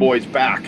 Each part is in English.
boy's back.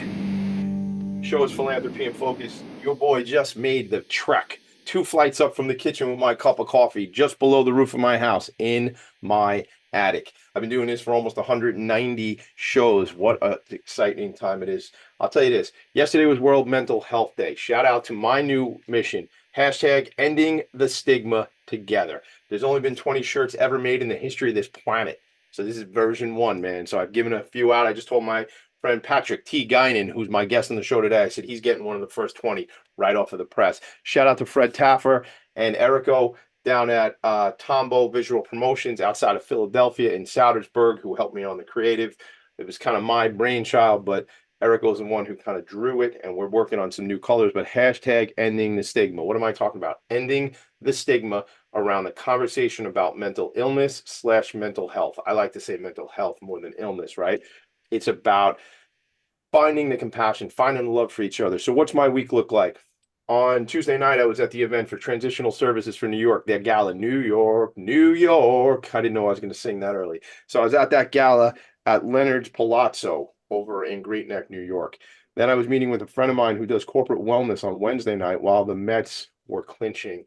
Show is Philanthropy and Focus. Your boy just made the trek 2 flights up from the kitchen with my cup of coffee just below the roof of my house in my attic. I've been doing this for almost 190 shows. What an exciting time it is. I'll tell you this. Yesterday was World Mental Health Day. Shout out to my new mission. Hashtag ending the stigma together. There's only been 20 shirts ever made in the history of this planet. So this is version 1, man. So I've given a few out. I just told my friend Patrick T. Guinan, who's my guest on the show today, I said he's getting one of the first 20 right off of the press. Shout out to Fred Taffer and Erico down at Tombo Visual Promotions outside of Philadelphia in Soudersburg, who helped me on the creative. It was kind of my brainchild, but Erico's the one who kind of drew it, and we're working on some new colors. But hashtag ending the stigma. What am I talking about? Ending the stigma around the conversation about mental illness/mental health. I like to say mental health more than illness, right? It's about finding the compassion, finding the love for each other. So what's my week look like? On Tuesday night, I was at the event for Transitional Services for New York, their gala, New York, New York. I didn't know I was going to sing that early. So I was at that gala at Leonard's Palazzo over in Great Neck, New York. Then I was meeting with a friend of mine who does corporate wellness on Wednesday night while the Mets were clinching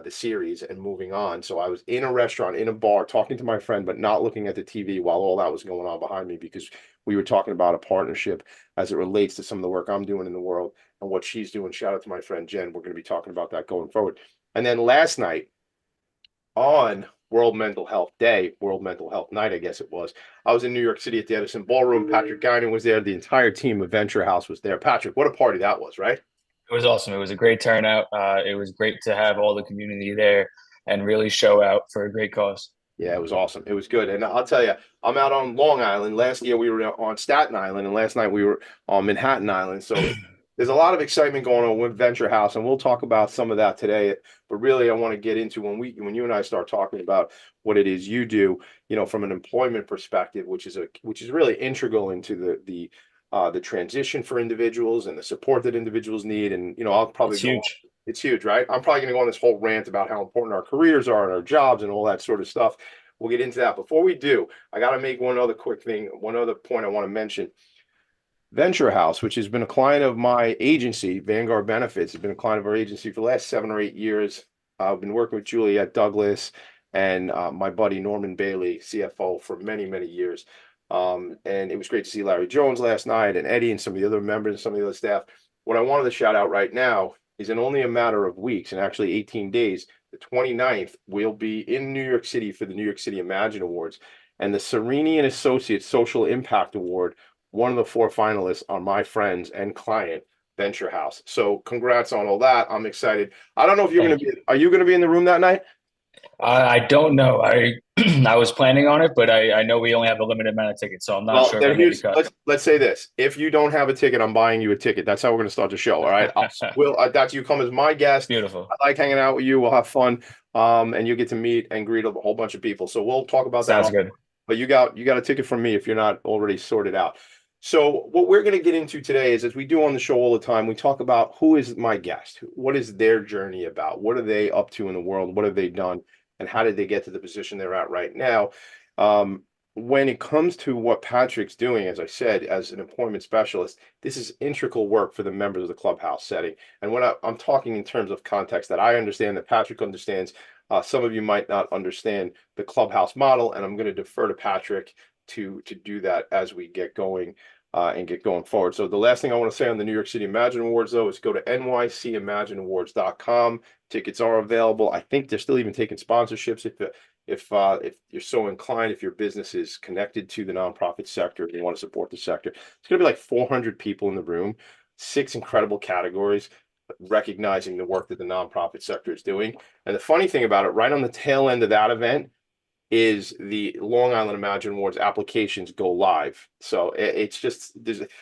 the series and moving on. So I was in a restaurant, in a bar, talking to my friend, but not looking at the TV while all that was going on behind me, because we were talking about a partnership as it relates to some of the work I'm doing in the world and what she's doing. Shout out to my friend Jen. We're going to be talking about that going forward. And then last night on World Mental Health Day, World Mental Health Night, I guess it was, I was in New York City at the Edison Ballroom. Patrick Guinan was there. The entire team of Venture House was there. Patrick, what a party that was, right? It was awesome. It was a great turnout. It was great to have all the community there and really show out for a great cause. Yeah, it was awesome. It was good. And I'll tell you, I'm out on Long Island. Last year we were on Staten Island, and last night we were on Manhattan Island. So there's a lot of excitement going on with Venture House, and we'll talk about some of that today. But really, I want to get into when you and I start talking about what it is you do, from an employment perspective, which is really integral into the transition for individuals and the support that individuals need. And I'll probably It's go on. huge. It's huge, right? I'm probably going to go on this whole rant about how important our careers are and our jobs and all that sort of stuff. We'll get into that. Before we do, I got to make one other quick thing, one other point I want to mention. Venture House, which has been a client of my agency, Vanguard Benefits, has been a client of our agency for the last 7 or 8 years. I've been working with Juliette Douglas and my buddy Norman Bailey, CFO, for many, many years. And it was great to see Larry Jones last night and Eddie and some of the other members and some of the other staff. What I wanted to shout out right now is in only a matter of weeks, and actually 18 days, the 29th, we'll be in New York City for the New York City Imagine Awards. And the Serini and Associates Social Impact Award, one of the 4 finalists on my friends and client, Venture House. So congrats on all that. I'm excited. I don't know if you're going Thank to you. are you going to be in the room that night? I don't know. I I was planning on it, but I know we only have a limited amount of tickets, so I'm not Well, sure if then I'm going to be here's cut. let's say this. If you don't have a ticket, I'm buying you a ticket. That's how we're going to start the show. All right. That's you come as my guest. Beautiful. I like hanging out with you. We'll have fun. And you get to meet and greet a whole bunch of people. So we'll talk about that. Sounds good. But you got a ticket from me if you're not already sorted out. So what we're going to get into today is, as we do on the show all the time, we talk about who is my guest, what is their journey about, what are they up to in the world, what have they done, and how did they get to the position they're at right now. Um, when it comes to what Patrick's doing, as I said, as an employment specialist, this is integral work for the members of the clubhouse setting. And when I'm talking in terms of context that I understand, that Patrick understands, some of you might not understand the clubhouse model, and I'm going to defer to Patrick to do that as we get going and get going forward. So the last thing I want to say on the New York City Imagine Awards, though, is go to nycimagineawards.com. Tickets are available. I think they're still even taking sponsorships if you're so inclined, if your business is connected to the nonprofit sector and you want to support the sector. It's going to be like 400 people in the room, 6 incredible categories, recognizing the work that the nonprofit sector is doing. And the funny thing about it, right on the tail end of that event, is the Long Island Imagine Awards applications go live. So it's just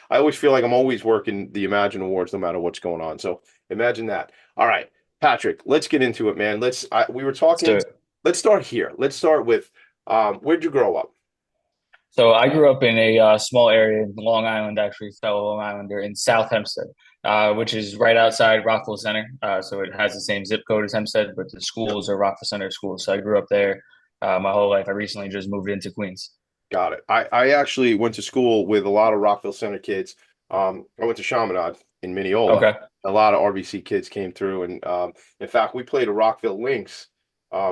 I always feel like I'm always working the Imagine Awards no matter what's going on. So imagine that. All right, Patrick, let's get into it, man. We were Let's do talking. it. Let's start here. Let's start with where'd you grow up? So I grew up in a small area in Long Island, actually, fellow Long Islander in South Hempstead, which is right outside Rockville Center. So it has the same zip code as Hempstead, but the Yep. schools are Rockville Center schools. So I grew up there my whole life. I recently just moved into Queens. Got it. I actually went to school with a lot of Rockville Center kids. I went to Chaminade in Mineola. Okay. A lot of RVC kids came through, and in fact, we played a Rockville Lynx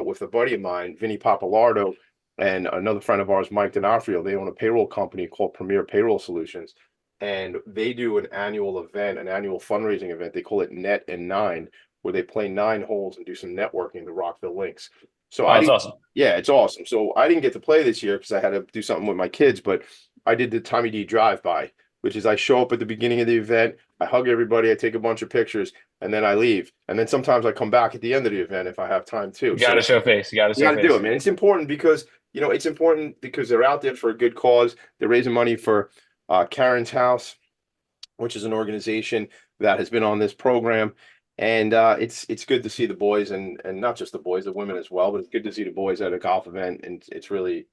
with a buddy of mine, Vinny Papalardo, and another friend of ours, Mike D'Onofrio. They own a payroll company called Premier Payroll Solutions, and they do an annual event, an annual fundraising event. They call it Net and Nine, where they play nine holes and do some networking. The Rockville Lynx. So Oh, I that's didn't awesome. yeah, it's awesome. So I didn't get to play this year because I had to do something with my kids, but I did the Tommy D drive by, which is I show up at the beginning of the event, I hug everybody, I take a bunch of pictures, and then I leave. And then sometimes I come back at the end of the event if I have time too. You got to So show face. You got to you show got to do it, face. man. It's important because it's important because they're out there for a good cause. They're raising money for Karen's House, which is an organization that has been on this program. And it's good to see the boys and not just the boys, the women as well, but it's good to see the boys at a golf event, and it's really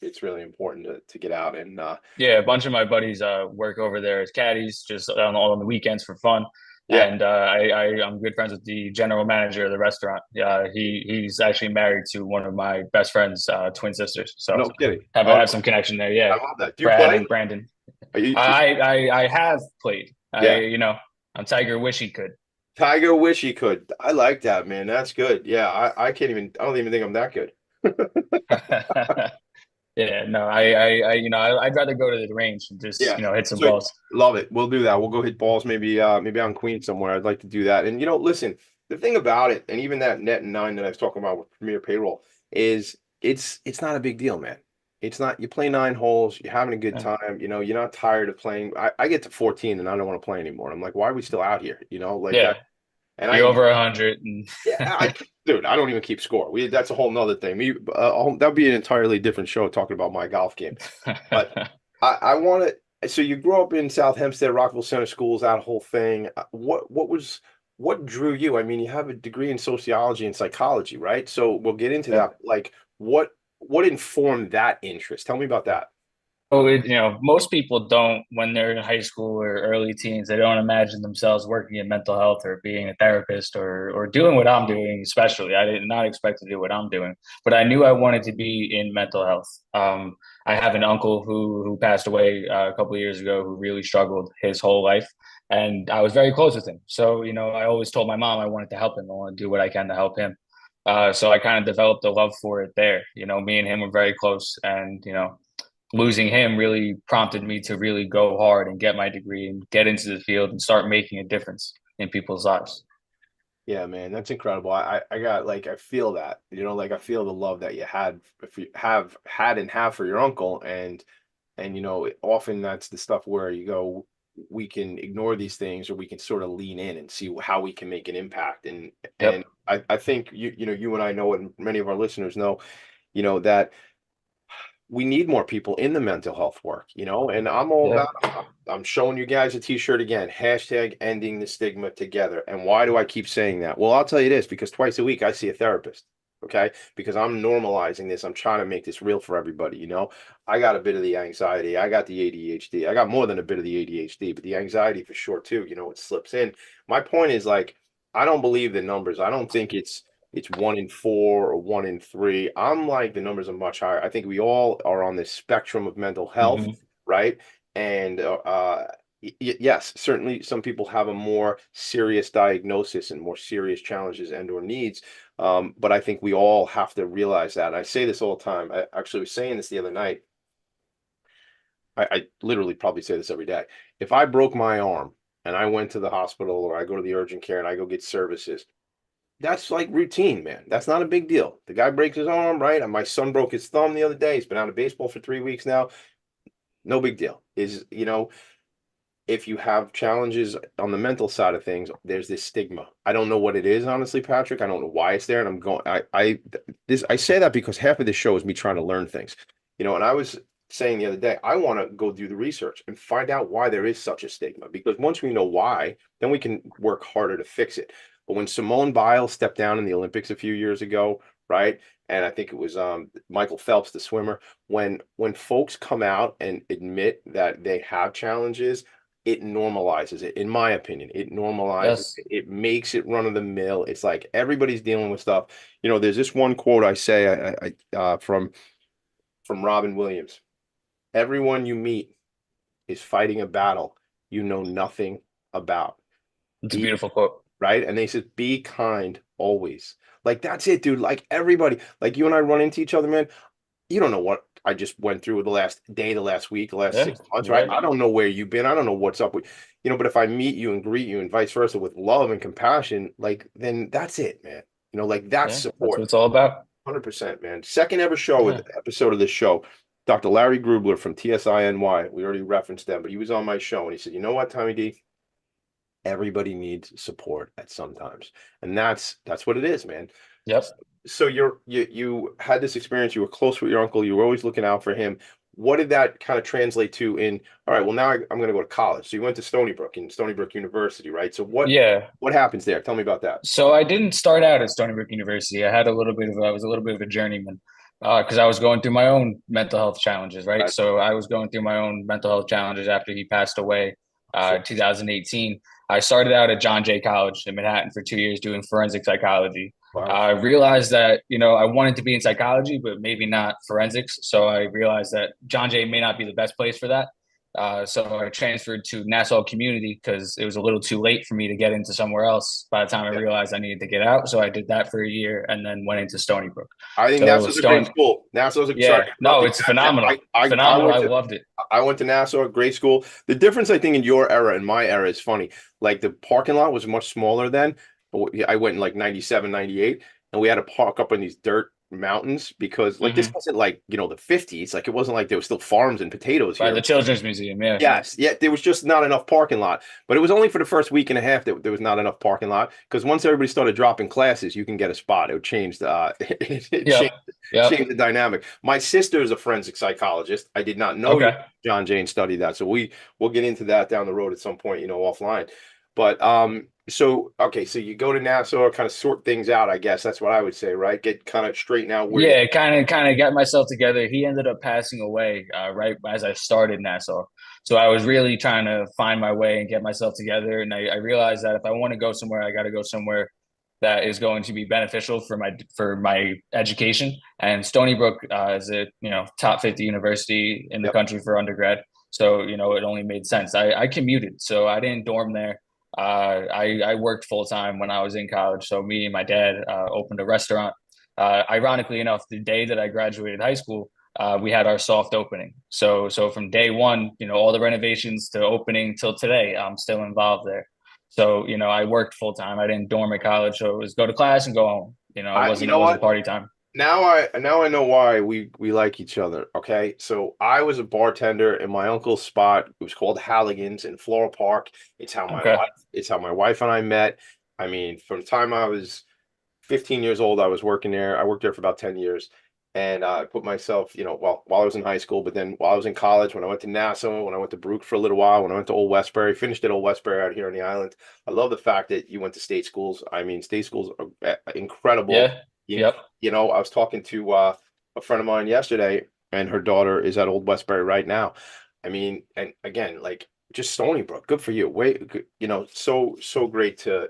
important to get out and Yeah, a bunch of my buddies work over there as caddies, just on the weekends for fun. yeah, And I'm good friends with the general manager of the restaurant. Yeah, he's actually married to one of my best friend's twin sisters. So no kidding. have some connection there. I Yeah, love that. Do you Brad play? and Brandon. Are you, I have played. yeah, I'm Tiger. Wish he could. Tiger wish he could. I like that, man. That's good. Yeah, I can't even. I don't even think I'm that good. Yeah, no, I'd rather go to the range and just Yeah. hit some So balls. love it. We'll do that. We'll go hit balls maybe on Queen somewhere. I'd like to do that. And listen, the thing about it, and even that net and nine that I was talking about with Premier Payroll is it's not a big deal, man. It's not you play nine holes, you're having a good Yeah, time, you're not tired of playing. I get to 14 and I don't want to play anymore. I'm like, why are we still out here? Like yeah. and You're I over 100, and yeah, dude, I don't even keep score. That's a whole nother thing. That'd be an entirely different show talking about my golf game. But I want to. So you grew up in South Hempstead, Rockville Center Schools, that whole thing. What drew you? I mean, you have a degree in sociology and psychology, right? So we'll get into yeah. that. Like, what informed that interest? Tell me about that. Oh, most people don't, when they're in high school or early teens, they don't imagine themselves working in mental health or being a therapist or doing what I'm doing, especially. I did not expect to do what I'm doing, but I knew I wanted to be in mental health. I have an uncle who passed away a couple of years ago who really struggled his whole life, and I was very close with him. So, I always told my mom I wanted to help him. I want to do what I can to help him. So I kind of developed a love for it there. Me and him were very close, and losing him really prompted me to really go hard and get my degree and get into the field and start making a difference in people's lives. Yeah, man, that's incredible. I got like I feel that, like I feel the love that you had if you have had and have for your uncle, and often that's the stuff where you go, we can ignore these things or we can sort of lean in and see how we can make an impact. And Yep. I think you and I know, and many of our listeners know, that we need more people in the mental health work, and I'm all Yeah. about I'm showing you guys a t-shirt again, hashtag ending the stigma together. And why do I keep saying that? Well, I'll tell you this, because twice a week I see a therapist. Okay. Because I'm normalizing this. I'm trying to make this real for everybody. I got a bit of the anxiety. I got the ADHD. I got more than a bit of the ADHD, but the anxiety for sure too. It slips in. My point is like, I don't believe the numbers. I don't think it's 1 in 4 or 1 in 3. I'm like the numbers are much higher. I think we all are on this spectrum of mental health, Hmm. right? And yes, certainly some people have a more serious diagnosis and more serious challenges and or needs. But I think we all have to realize that. I say this all the time. I actually was saying this the other night. I literally probably say this every day. If I broke my arm and I went to the hospital or I go to the urgent care and I go get services, that's like routine, man. That's not a big deal. The guy breaks his arm, right? And my son broke his thumb the other day. He's been out of baseball for 3 weeks now. No big deal. If you have challenges on the mental side of things, there's this stigma. I don't know what it is, honestly, Patrick. I don't know why it's there. And I say that because half of this show is me trying to learn things. And I was saying the other day, I want to go do the research and find out why there is such a stigma. Because once we know why, then we can work harder to fix it. But when Simone Biles stepped down in the Olympics a few years ago, right? And I think it was Michael Phelps, the swimmer. When folks come out and admit that they have challenges, it normalizes it, in my opinion. It normalizes Yes. it. It makes it run of the mill. It's like everybody's dealing with stuff. There's this one quote I say from Robin Williams, everyone you meet is fighting a battle you know nothing about. It's a Be beautiful quote. right. And they said, be kind always. Like, that's it, dude. Like, everybody, like you and I run into each other, man. You don't know what I just went through the last day, the last week, the last Yeah, 6 months, right? right. I don't know where you've been. I don't know what's up with, but if I meet you and greet you and vice versa with love and compassion, like, then that's it, man. Like, that's Yeah, that's what support. it's all about. 100%, man. Second ever show with Yeah. episode of this show, Dr. Larry Grubler from TSINY. We already referenced them, but he was on my show and he said, you know what, Tommy D? Everybody needs support at sometimes. And that's what it is, man. Yep. So you had this experience, you were close with your uncle, you were always looking out for him. What did that kind of translate to in, all right, well now I'm going to go to college. So you went to Stony Brook in Stony Brook University, right? So Yeah. what happens there? Tell me about that. So I didn't start out at Stony Brook University. I was a little bit of a journeyman because I was going through my own mental health challenges, right? Right. So I was going through my own mental health challenges after he passed away, Sure. 2018. I started out at John Jay College in Manhattan for 2 years doing forensic psychology. Wow. I realized that, I wanted to be in psychology, but maybe not forensics. So I realized that John Jay may not be the best place for that. So I transferred to Nassau Community because it was a little too late for me to get into somewhere else by the time I Yeah. realized I needed to get out. So I did that for a year and then went into Stony Brook. I think So Nassau's a great Stone, school. Sorry yeah, to interrupt no, you. it's phenomenal, I phenomenal. went I to loved it. I went to Nassau, great school. The difference, I think, in your era and my era is funny. Like the parking lot was much smaller then. I went in like 97, 98, and we had to park up in these dirt mountains because like this Hmm. wasn't like, the 50s. Like it wasn't like there was still farms and potatoes By here. the Children's Museum, yeah, Yes, yeah, there was just not enough parking lot. But it was only for the first week and a half that there was not enough parking lot because once everybody started dropping classes, you can get a spot. It changed it yep, changed yep. the dynamic. My sister is a forensic psychologist. I did not know you, Okay. John Jane, studied that. So we'll get into that down the road at some point, offline. But so okay, so you go to Nassau, kind of sort things out, I guess. That's what I would say, right? Get kind of straighten out where you Yeah, kind of got myself together. He ended up passing away right as I started Nassau. So I was really trying to find my way and get myself together. And I realized that if I want to go somewhere, I got to go somewhere that is going to be beneficial for my education. And Stony Brook is a top 50 university in the Yep. country for undergrad. So it only made sense. I commuted, so I didn't dorm there. I worked full time when I was in college. So me and my dad opened a restaurant ironically enough, the day that I graduated high school, we had our soft opening. So from day one, all the renovations to opening till today, I'm still involved there. So I worked full time. I didn't dorm at college, so it was go to class and go home. It You it know wasn't what? party time. Now I know why we like each other. Okay, so I was a bartender in my uncle's spot. It was called Halligan's in Floral Park. Okay. It's how my wife and I met. I mean, from the time I was 15 years old, I was working there. I worked there for about 10 years. And I put myself, well, while I was in high school, but then while I was in college, when I went to Nassau, when I went to Brook for a little while, when I went to Old Westbury, finished at Old Westbury out here on the island. I love the fact that you went to state schools. I mean, state schools are incredible. Yeah. You, Yep. I was talking to a friend of mine yesterday, and her daughter is at Old Westbury right now. I mean, and again, like just Stony Brook, good for you. Wait, so great to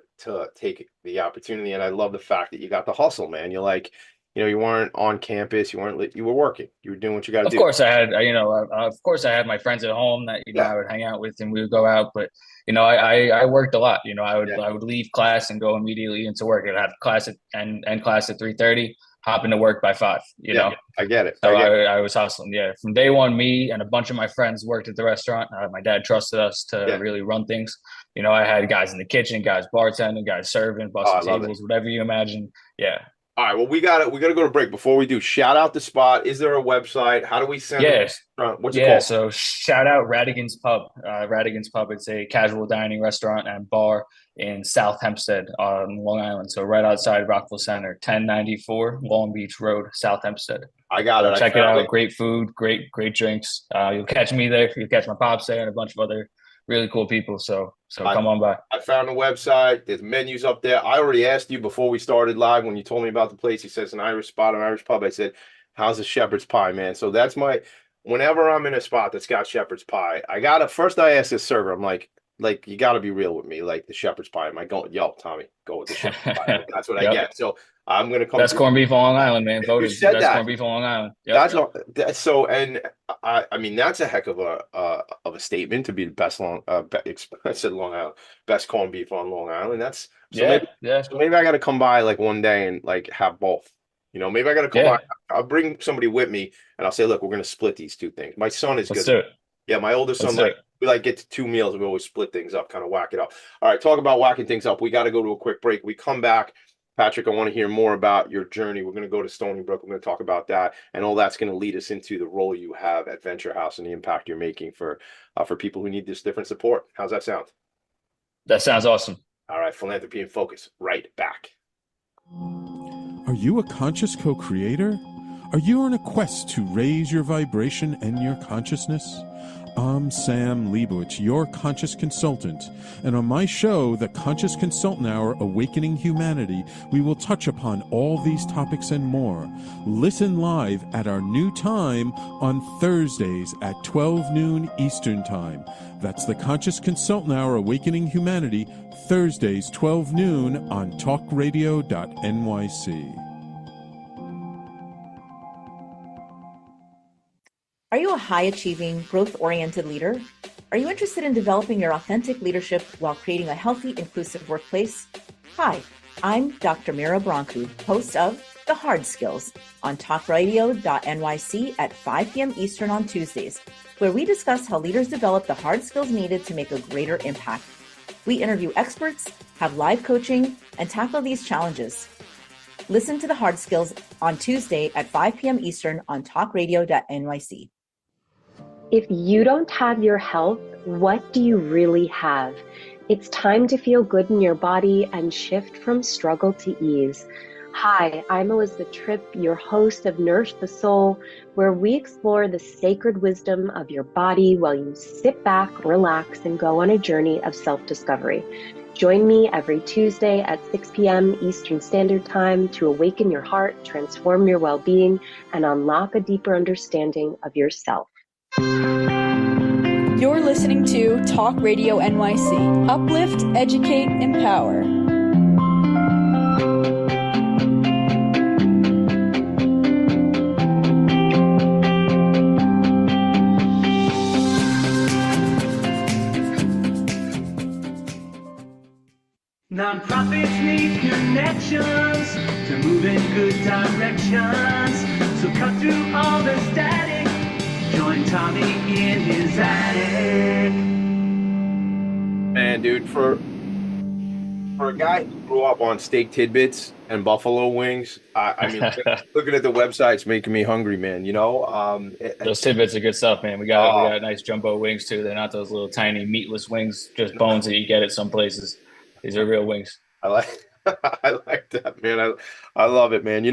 take the opportunity, and I love the fact that you got the hustle, man. You're like, you weren't on campus, you were working, you were doing what you got to Of do. course, I had, of course, I had my friends at home that Yeah, I would hang out with, and we would go out. But I worked a lot. yeah, I would leave class and go immediately into work. I'd have class at and class at 3:30, hop into work by 5. yeah. I get it. So I get it. I was hustling. Yeah, from day one, me and a bunch of my friends worked at the restaurant. My dad trusted us to Yeah. really run things. I had guys in the kitchen, guys bartending, guys serving, Oh, I busting love it. tables, whatever you imagine. Yeah. All right, well, we gotta go to break. Before we do, shout out the spot. Is there a website? How do we send them? Yes. What's it Yeah. called? So shout out Radigan's Pub. Radigan's Pub. It's a casual dining restaurant and bar in South Hempstead on Long Island. So right outside Rockville Center, 1094 Long Beach Road, South Hempstead. I got So it. I check it found out. it. Great food, great drinks. You'll catch me there. You'll catch my pops there and a bunch of other really cool people. So I come on by. I found the website. There's menus up there. I already asked you before we started live when you told me about the place. He says an Irish spot, an Irish pub. I said, "How's the shepherd's pie, man?" So that's my. Whenever I'm in a spot that's got shepherd's pie, I gotta first. I ask the server. I'm like you got to be real with me. Like the shepherd's pie. Am I going? Yo, Tommy, go with the shepherd's pie. That's what I Yep. get. So I'm gonna come Best through. corned beef on Long Island, man. You Voted said best that. corned beef on Long Island. Yep. That's so, and I mean that's a heck of a statement to be the best I said Long Island, best corned beef on Long Island. That's Yeah. Yeah. so maybe I got to come by like one day and like have both. Maybe I got to come by. Yeah. I'll bring somebody with me and I'll say, look, we're gonna split these two things. My son is Let's good. do it. Yeah, my older Let's son, do like it. we like get to two meals and we always split things up, kind of whack it up. All right, talk about whacking things up. We got to go to a quick break. We come back. Patrick, I want to hear more about your journey. We're going to go to Stony Brook. We're going to talk about that, and all that's going to lead us into the role you have at Venture House and the impact you're making for people who need this different support. How's that sound? That sounds awesome. All right, Philanthropy and Focus, right back. Are you a conscious co-creator? Are you on a quest to raise your vibration and your consciousness? I'm Sam Leibowitz, your conscious consultant, and on my show, The Conscious Consultant Hour Awakening Humanity, we will touch upon all these topics and more. Listen live at our new time on Thursdays at 12 noon Eastern Time. That's The Conscious Consultant Hour Awakening Humanity, Thursdays 12 noon on talkradio.nyc. Are you a high-achieving, growth-oriented leader? Are you interested in developing your authentic leadership while creating a healthy, inclusive workplace? Hi, I'm Dr. Mira Brancu, host of The Hard Skills on talkradio.nyc at 5 p.m. Eastern on Tuesdays, where we discuss how leaders develop the hard skills needed to make a greater impact. We interview experts, have live coaching, and tackle these challenges. Listen to The Hard Skills on Tuesday at 5 p.m. Eastern on talkradio.nyc. If you don't have your health, what do you really have? It's time to feel good in your body and shift from struggle to ease. Hi, I'm Elizabeth Tripp, your host of Nourish the Soul, where we explore the sacred wisdom of your body while you sit back, relax, and go on a journey of self-discovery. Join me every Tuesday at 6 p.m. Eastern Standard Time to awaken your heart, transform your well-being, and unlock a deeper understanding of yourself. You're listening to Talk Radio NYC. Uplift, educate, empower. Nonprofits need connections to move in good directions. So cut through all the static. Join Tommy in his attic. Man, dude, for a guy who grew up on steak tidbits and buffalo wings, I mean, looking at the website's making me hungry, man. Those tidbits are good stuff, man. We got nice jumbo wings too. They're not those little tiny meatless wings, just bones that you get at some places. These are real wings. I like I like that, man. I love it, man.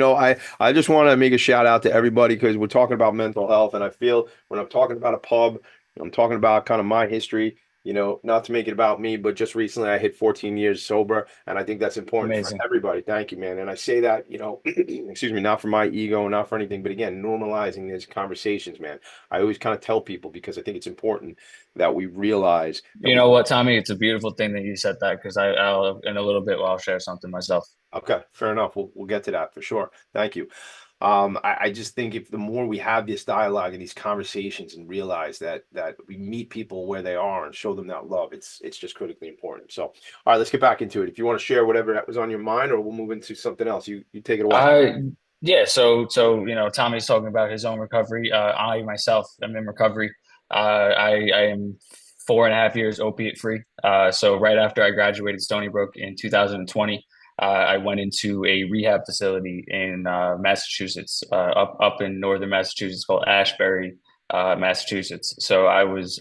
I just want to make a shout out to everybody because we're talking about mental health, and I feel when I'm talking about a pub, I'm talking about kind of my history. Not to make it about me, but just recently I hit 14 years sober, and I think that's important Amazing. for everybody. Thank you, man. And I say that, excuse me, not for my ego, not for anything, but again, normalizing these conversations, man. I always kind of tell people because I think it's important that we realize that You know what, Tommy? It's a beautiful thing that you said that because I'll in a little bit I'll share something myself. Okay, fair enough. We'll get to that for sure. Thank you. I just think if the more we have this dialogue and these conversations and realize that we meet people where they are and show them that love, it's just critically important. So, all right, let's get back into it. If you want to share whatever that was on your mind, or we'll move into something else. You take it away. Yeah. So Tommy's talking about his own recovery. I myself am in recovery. I am 4.5 years opiate free. So right after I graduated Stony Brook in 2020. I went into a rehab facility in Massachusetts, up in northern Massachusetts, called Ashbury, Massachusetts. So I was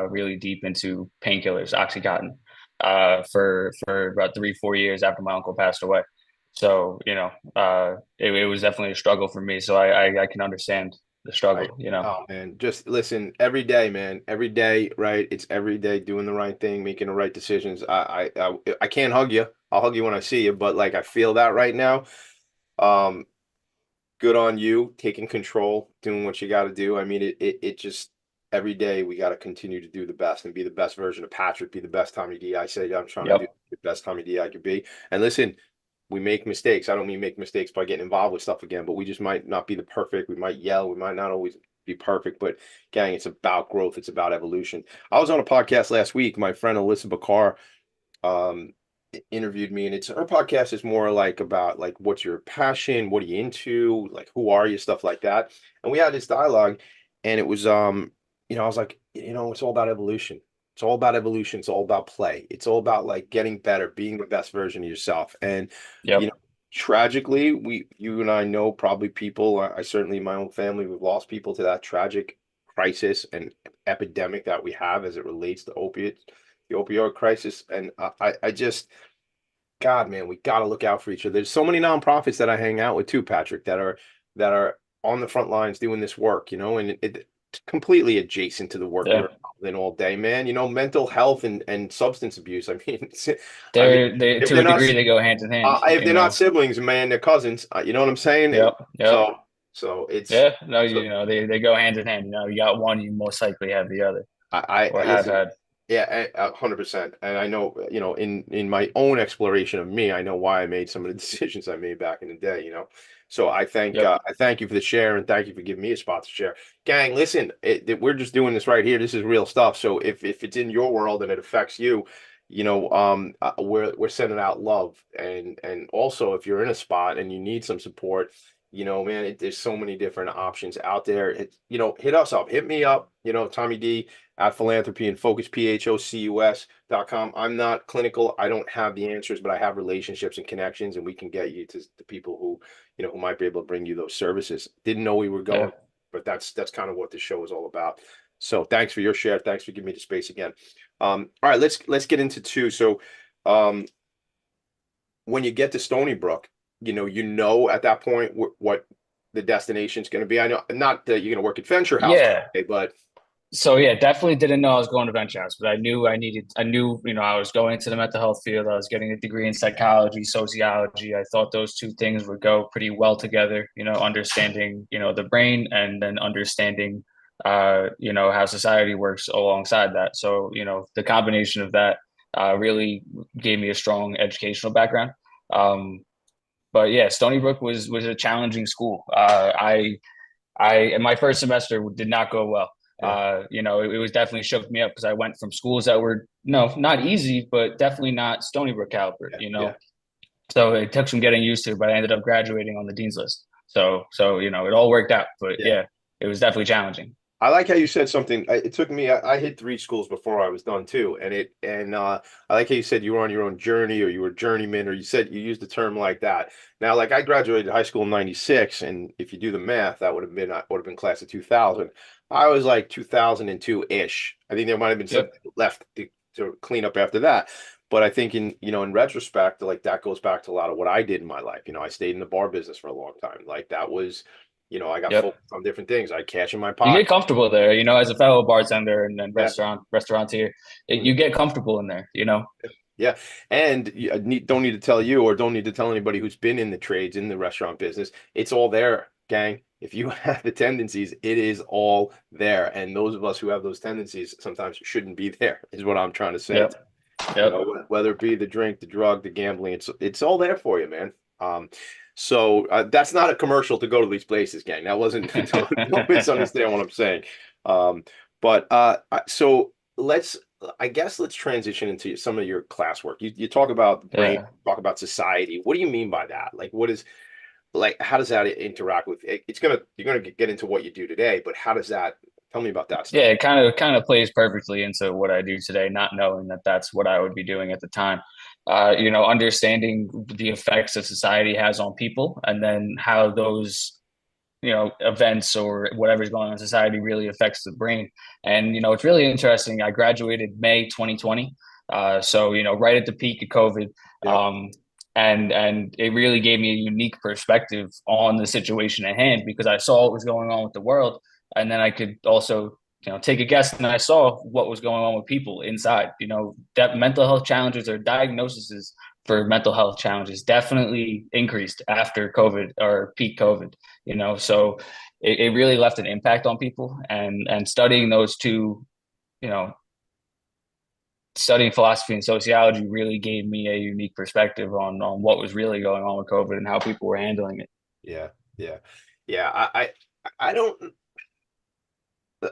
really deep into painkillers, OxyContin, for about 3-4 years after my uncle passed away. So it was definitely a struggle for me. So I can understand the struggle. Oh man, just listen every day, man. Every day, right? It's every day doing the right thing, making the right decisions. I can't hug you. I'll hug you when I see you, but like I feel that right now. Um, Good on you, taking control, doing what you got to do. I mean, it just every day we got to continue to do the best and be the best version of Patrick, be the best Tommy D. I say I'm trying to do Yep. the best Tommy D I could be. And listen, we make mistakes. I don't mean make mistakes by getting involved with stuff again, but we just might not be the perfect. We might yell. We might not always be perfect, but gang, it's about growth. It's about evolution. I was on a podcast last week. My friend Alyssa Bakar um interviewed me, and it's her podcast is more like about like what's your passion, what are you into, like who are you, stuff like that. And we had this dialogue, and it was I was like, it's all about evolution. It's all about evolution. It's all about play. It's all about like getting better, being the best version of yourself. And you Yep. know tragically, you and I know probably people, I certainly in my own family, we've lost people to that tragic crisis and epidemic that we have as it relates to opiates, the opioid crisis. And I just, God, man, we got to look out for each other. There's so many nonprofits that I hang out with too, Patrick, that are on the front lines doing this work, and it completely adjacent to the work Yeah. you're involved in all day, man. Mental health and substance abuse. I mean, They if to they're a not degree they go hand in hand, if they're not siblings, man, they're cousins. You know what I'm saying? Yep. Yep. So it's Yeah. No, so they go hand in hand. You got one, you most likely have the other, I or have listen. had. Yeah, 100%. And I know, in my own exploration of me, I know why I made some of the decisions I made back in the day. So Yep. I thank you for the share, and thank you for giving me a spot to share. Gang, listen, we're just doing this right here. This is real stuff. So if it's in your world and it affects you, we're sending out love. And also if you're in a spot and you need some support, man, there's so many different options out there. Hit us up, hit me up, Tommy D at Philanthropy and Focus, PHOCUS.com. I'm not clinical. I don't have the answers, but I have relationships and connections, and we can get you to the people who might be able to bring you those services. Didn't know we were Yeah. going, but that's kind of what the show is all about. So thanks for your share. Thanks for giving me the space again. All right, let's get into two. So when you get to Stony Brook, at that point what the destination is going to be. I know not that you're going to work at Venture House, Yeah. but So yeah, definitely didn't know I was going to Venture House, but I knew I was going into the mental health field. I was getting a degree in psychology, sociology. I thought those two things would go pretty well together, understanding, the brain, and then understanding, how society works alongside that. So, the combination of that really gave me a strong educational background. Um, but yeah, Stony Brook was a challenging school. I in my first semester did not go well. yeah, It was definitely shook me up because I went from schools that were no, not easy, but definitely not Stony Brook caliber, yeah. So it took some getting used to, but I ended up graduating on the dean's list. So it all worked out. But Yeah. yeah, it was definitely challenging. I like how you said something. It took me. I hit three schools before I was done too, and I like how you said you were on your own journey, or you were a journeyman, or you said you used the term like that. Now, like I graduated high school in '96, and if you do the math, that would have been class of 2000. I was like 2002 ish. I think there might have been Yep. something left to clean up after that. But I think in retrospect, like that goes back to a lot of what I did in my life. I stayed in the bar business for a long time. Like that was. I got Yep. focused on different things. I had cash in my You get pocket. comfortable there, as a fellow bartender and Yeah. restaurateur, Mhm. you get comfortable in there. Yeah. And don't need to tell you, or don't need to tell anybody who's been in the trades, in the restaurant business. It's all there, gang. If you have the tendencies, it is all there. And those of us who have those tendencies sometimes shouldn't be there, is what I'm trying to say. Yep. Yep. Whether it be the drink, the drug, the gambling, it's all there for you, man. So that's not a commercial to go to these places, gang. That wasn't. Don't misunderstand what I'm saying. But so I guess let's transition into some of your classwork. You talk about the brain, Yeah. talk about society. What do you mean by that? Like, how does that interact with it? You're gonna get into what you do today, but how does that? Tell me about that stuff. Yeah, it kind of plays perfectly into what I do today, not knowing that that's what I would be doing at the time. Understanding the effects that society has on people, and then how those events or whatever's going on in society really affects the brain. And it's really interesting. I graduated May 2020, so right at the peak of COVID. Yep. And it really gave me a unique perspective on the situation at hand because I saw what was going on with the world, and then I could also take a guess, and I saw what was going on with people inside. That mental health challenges or diagnoses for mental health challenges definitely increased after COVID or peak COVID. So it really left an impact on people, and studying those two, studying philosophy and sociology really gave me a unique perspective on what was really going on with COVID and how people were handling it. Yeah, yeah, yeah. I don't.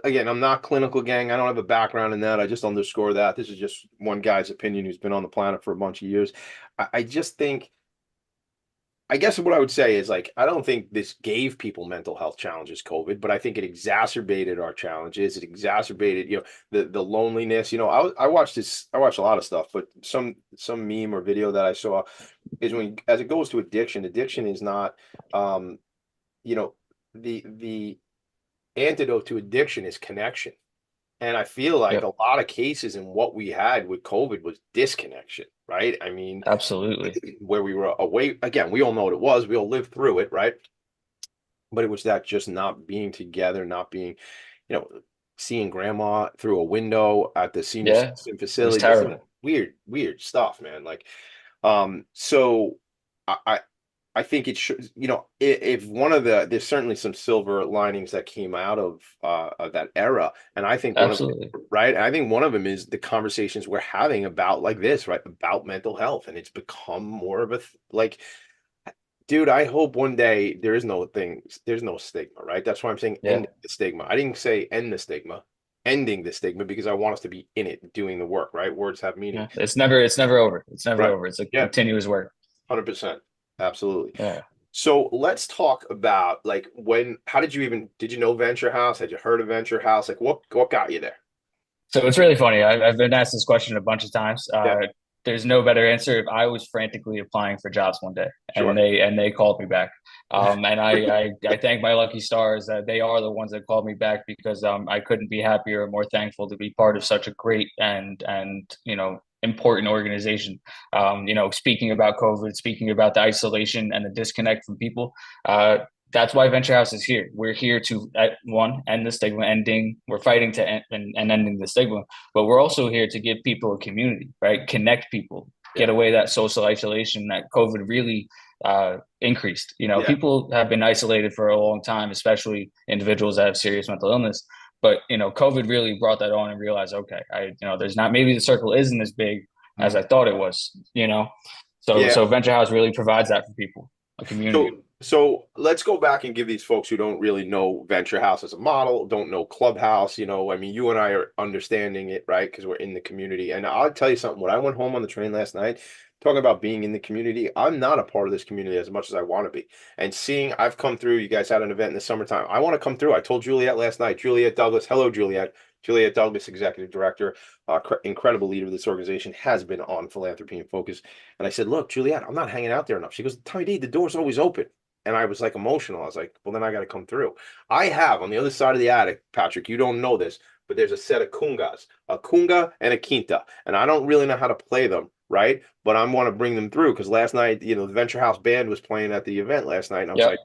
Again, I'm not clinical, gang. I don't have a background in that. I just underscore that. This is just one guy's opinion who's been on the planet for a bunch of years. I just think, I guess what I would say is like, I don't think this gave people mental health challenges, COVID, but I think it exacerbated our challenges. It exacerbated, the loneliness. I watched this, I watched a lot of stuff, but some meme or video that I saw is as it goes to addiction is not, um, you know, the antidote to addiction is connection. And I feel like Yep, a lot of cases in what we had with COVID was disconnection, right? I mean, absolutely. where we were away, again, we all know what it was. We all lived through it, right? But it was that just not being together, not being, you know, seeing grandma through a window at the senior Yeah, citizen it was facility, just terrible. weird stuff, man. Like, so I I think it should, if one of there's certainly some silver linings that came out of that era, and I think one of them, Absolutely. right, I think one of them is the conversations we're having about like this, right, about mental health, and it's become more of a like, dude, I hope one day there's no stigma, right? That's why I'm saying Yeah. end the stigma. I didn't say end the stigma, ending the stigma because I want us to be in it, doing the work, right? Words have meaning, Yeah. It's never over. It's never right? over. It's a Yeah, continuous work. 100%, absolutely. Yeah. So let's talk about like how did you know Venture House? Had you heard of Venture House? Like what got you there? So it's really funny. I've been asked this question a bunch of times. Yeah, There's no better answer. If I was frantically applying for jobs one day, and sure. they called me back, and I thank my lucky stars that they are the ones that called me back because I couldn't be happier or more thankful to be part of such a great and important organization. Speaking about COVID, speaking about the isolation and the disconnect from people. That's why Venture House is here. We're here to end the stigma, we're fighting to end and ending the stigma, but we're also here to give people a community, right? Connect people, get Yeah, away that social isolation that COVID really increased. yeah, People have been isolated for a long time, especially individuals that have serious mental illness. But COVID really brought that on and realized, okay, there's not, maybe the circle isn't as big as mm, I thought it was. So yeah. so Venture House really provides that for people, a community. So let's go back and give these folks who don't really know Venture House as a model, don't know Clubhouse, I mean, you and I are understanding it, right? Because we're in the community. And I'll tell you something, when I went home on the train last night, talking about being in the community, I'm not a part of this community as much as I want to be. And I've come through, you guys had an event in the summertime. I want to come through. I told Juliet last night, Juliet Douglas, hello, Juliet. Juliet Douglas, executive director, incredible leader of this organization, has been on Philanthropy and Focus. And I said, look, Juliet, I'm not hanging out there enough. She goes, Tommy D, the door's always open. And I was like emotional. I was like, well, then I got to come through. I have on the other side of the attic, Patrick, you don't know this, but there's a set of kungas, a kunga and a quinta. And I don't really know how to play them, right? But I want to bring them through because last night, the Venture House band was playing at the event last night. And I was Yep.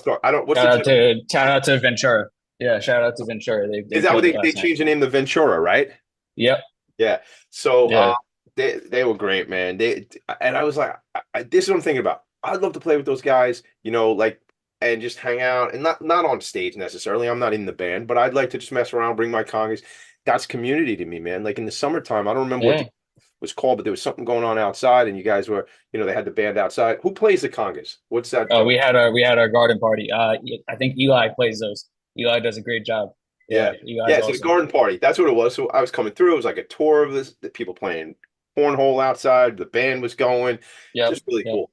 like, I don't, what's the gym? Shout out to Ventura. Yeah, shout out to Ventura. They Is that what killed it they last night. changed the name to Ventura, right? Yep. Yeah. So Yeah. they were great, man. And I was like, this is what I'm thinking about. I'd love to play with those guys, like, and just hang out, and not on stage necessarily. I'm not in the band, but I'd like to just mess around, bring my congas. That's community to me, man. Like in the summertime, I don't remember what Yeah. the was called, but there was something going on outside, and you guys were, they had the band outside. Who plays the congas? What's that? Oh, we had our garden party. I think Eli plays those. Eli does a great job. Yeah. Yeah, Eli's Yeah, so the awesome. garden party. That's what it was. So I was coming through. It was like a tour of this, the people playing cornhole outside. The band was going. Yep. Just really Yep. cool.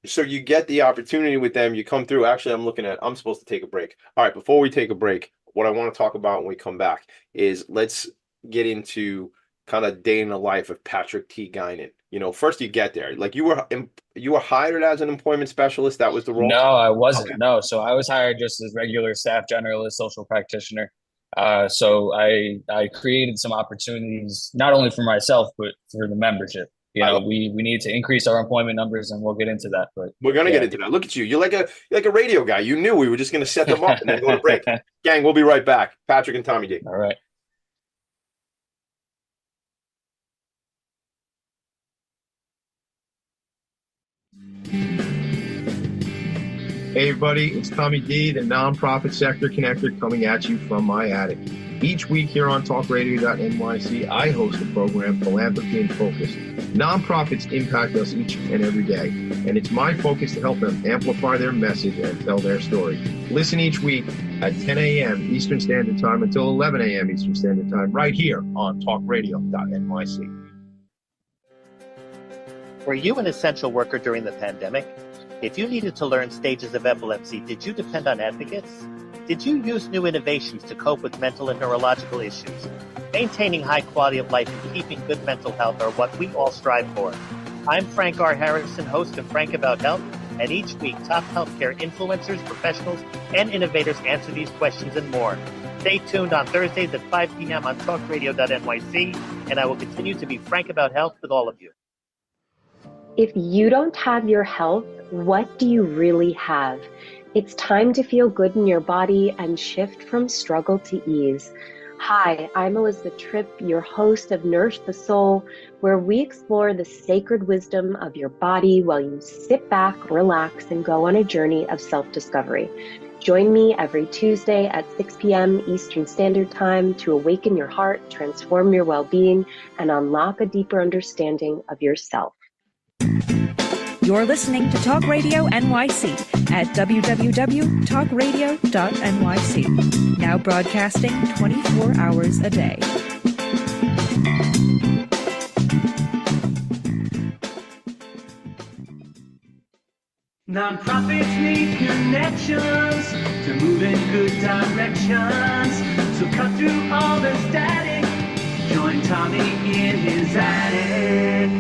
So you get the opportunity with them. You come through. Actually, I'm supposed to take a break. All right, before we take a break, what I want to talk about when we come back is let's get into kind of day in the life of Patrick T. Guinan. First you get there. Like you were hired as an employment specialist. That was the role. No, I wasn't. Okay. No, so I was hired just as regular staff generalist, social practitioner. So I created some opportunities not only for myself but for the membership. I love We need to increase our employment numbers, and we'll get into that. But We're gonna get yeah. into that. Look at you. You're like a radio guy. You knew we were just gonna set them up and then go to break. Gang, we'll be right back. Patrick and Tommy D. All right. Hey everybody, it's Tommy D, the nonprofit sector connector, coming at you from my attic. Each week here on talkradio.nyc, I host the program Philanthropy and Phocus. Nonprofits impact us each and every day, and it's my focus to help them amplify their message and tell their story. Listen each week at 10 a.m. Eastern Standard Time until 11 a.m. Eastern Standard Time, right here on talkradio.nyc. Were you an essential worker during the pandemic? If you needed to learn stages of epilepsy, did you depend on advocates? Did you use new innovations to cope with mental and neurological issues? Maintaining high quality of life and keeping good mental health are what we all strive for. I'm Frank R. Harrison, host of Frank About Health, and each week top healthcare influencers, professionals, and innovators answer these questions and more. Stay tuned on Thursdays at 5 p.m. on talkradio.nyc, and I will continue to be frank about health with all of you. If you don't have your health, what do you really have? It's time to feel good in your body and shift from struggle to ease. Hi, I'm Elizabeth Tripp, your host of Nourish the Soul, where we explore the sacred wisdom of your body while you sit back, relax, and go on a journey of self-discovery. Join me every Tuesday at 6 p.m. Eastern Standard Time to awaken your heart, transform your well-being, and unlock a deeper understanding of yourself. You're listening to Talk Radio NYC at www.talkradio.nyc. Now broadcasting 24 hours a day. Nonprofits need connections to move in good directions. So cut through all the static. Join Tommy in his attic.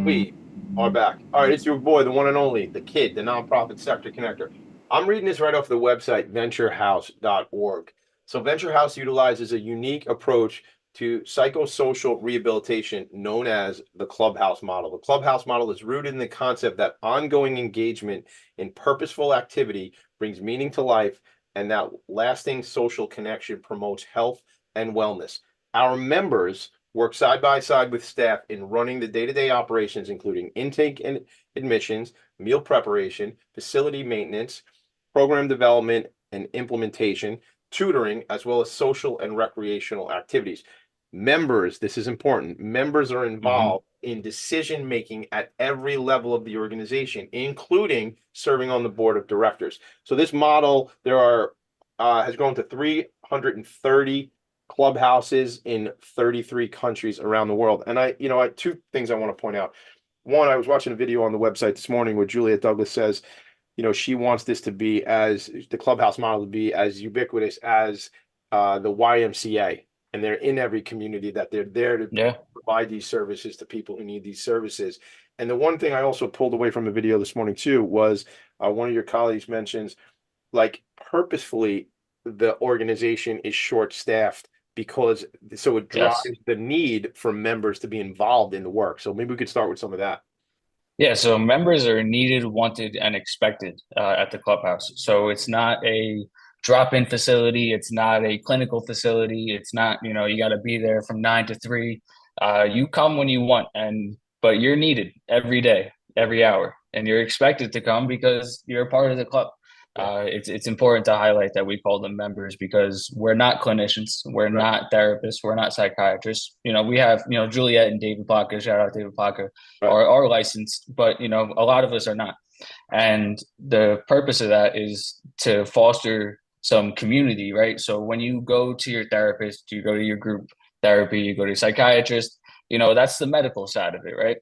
We are back. All right, it's your boy, the one and only, the kid, the nonprofit sector connector. I'm reading this right off the website, venturehouse.org. So Venture House utilizes a unique approach to psychosocial rehabilitation known as the Clubhouse model. The Clubhouse model is rooted in the concept that ongoing engagement in purposeful activity brings meaning to life, and that lasting social connection promotes health and wellness. Our members work side by side with staff in running the day-to-day operations, including intake and admissions, meal preparation, facility maintenance, program development and implementation, tutoring, as well as social and recreational activities. Members, this is important, members are involved in decision-making at every level of the organization, including serving on the board of directors. So this model, has grown to 330 clubhouses in 33 countries around the world. And I two things I want to point out. One, I was watching a video on the website this morning where Juliet Douglas says, she wants this to be the Clubhouse model to be as ubiquitous as the YMCA. And they're in every community, that they're there to provide these services to people who need these services. And the one thing I also pulled away from the video this morning too was one of your colleagues mentions, like, purposefully the organization is short-staffed so it drives the need for members to be involved in the work. So maybe we could start with some of that. Yeah, so members are needed, wanted, and expected at the clubhouse. So it's not a drop-in facility. It's not a clinical facility. It's not, you got to be there from 9 to 3. You come when you want, but you're needed every day, every hour, and you're expected to come because you're a part of the club. It's important to highlight that we call them members because we're not clinicians, we're not therapists, we're not psychiatrists. We have, Juliet and David Plaka, shout out David Plaka, are licensed, but a lot of us are not. And the purpose of that is to foster some community, right? So when you go to your therapist, you go to your group therapy, you go to a psychiatrist, that's the medical side of it, right?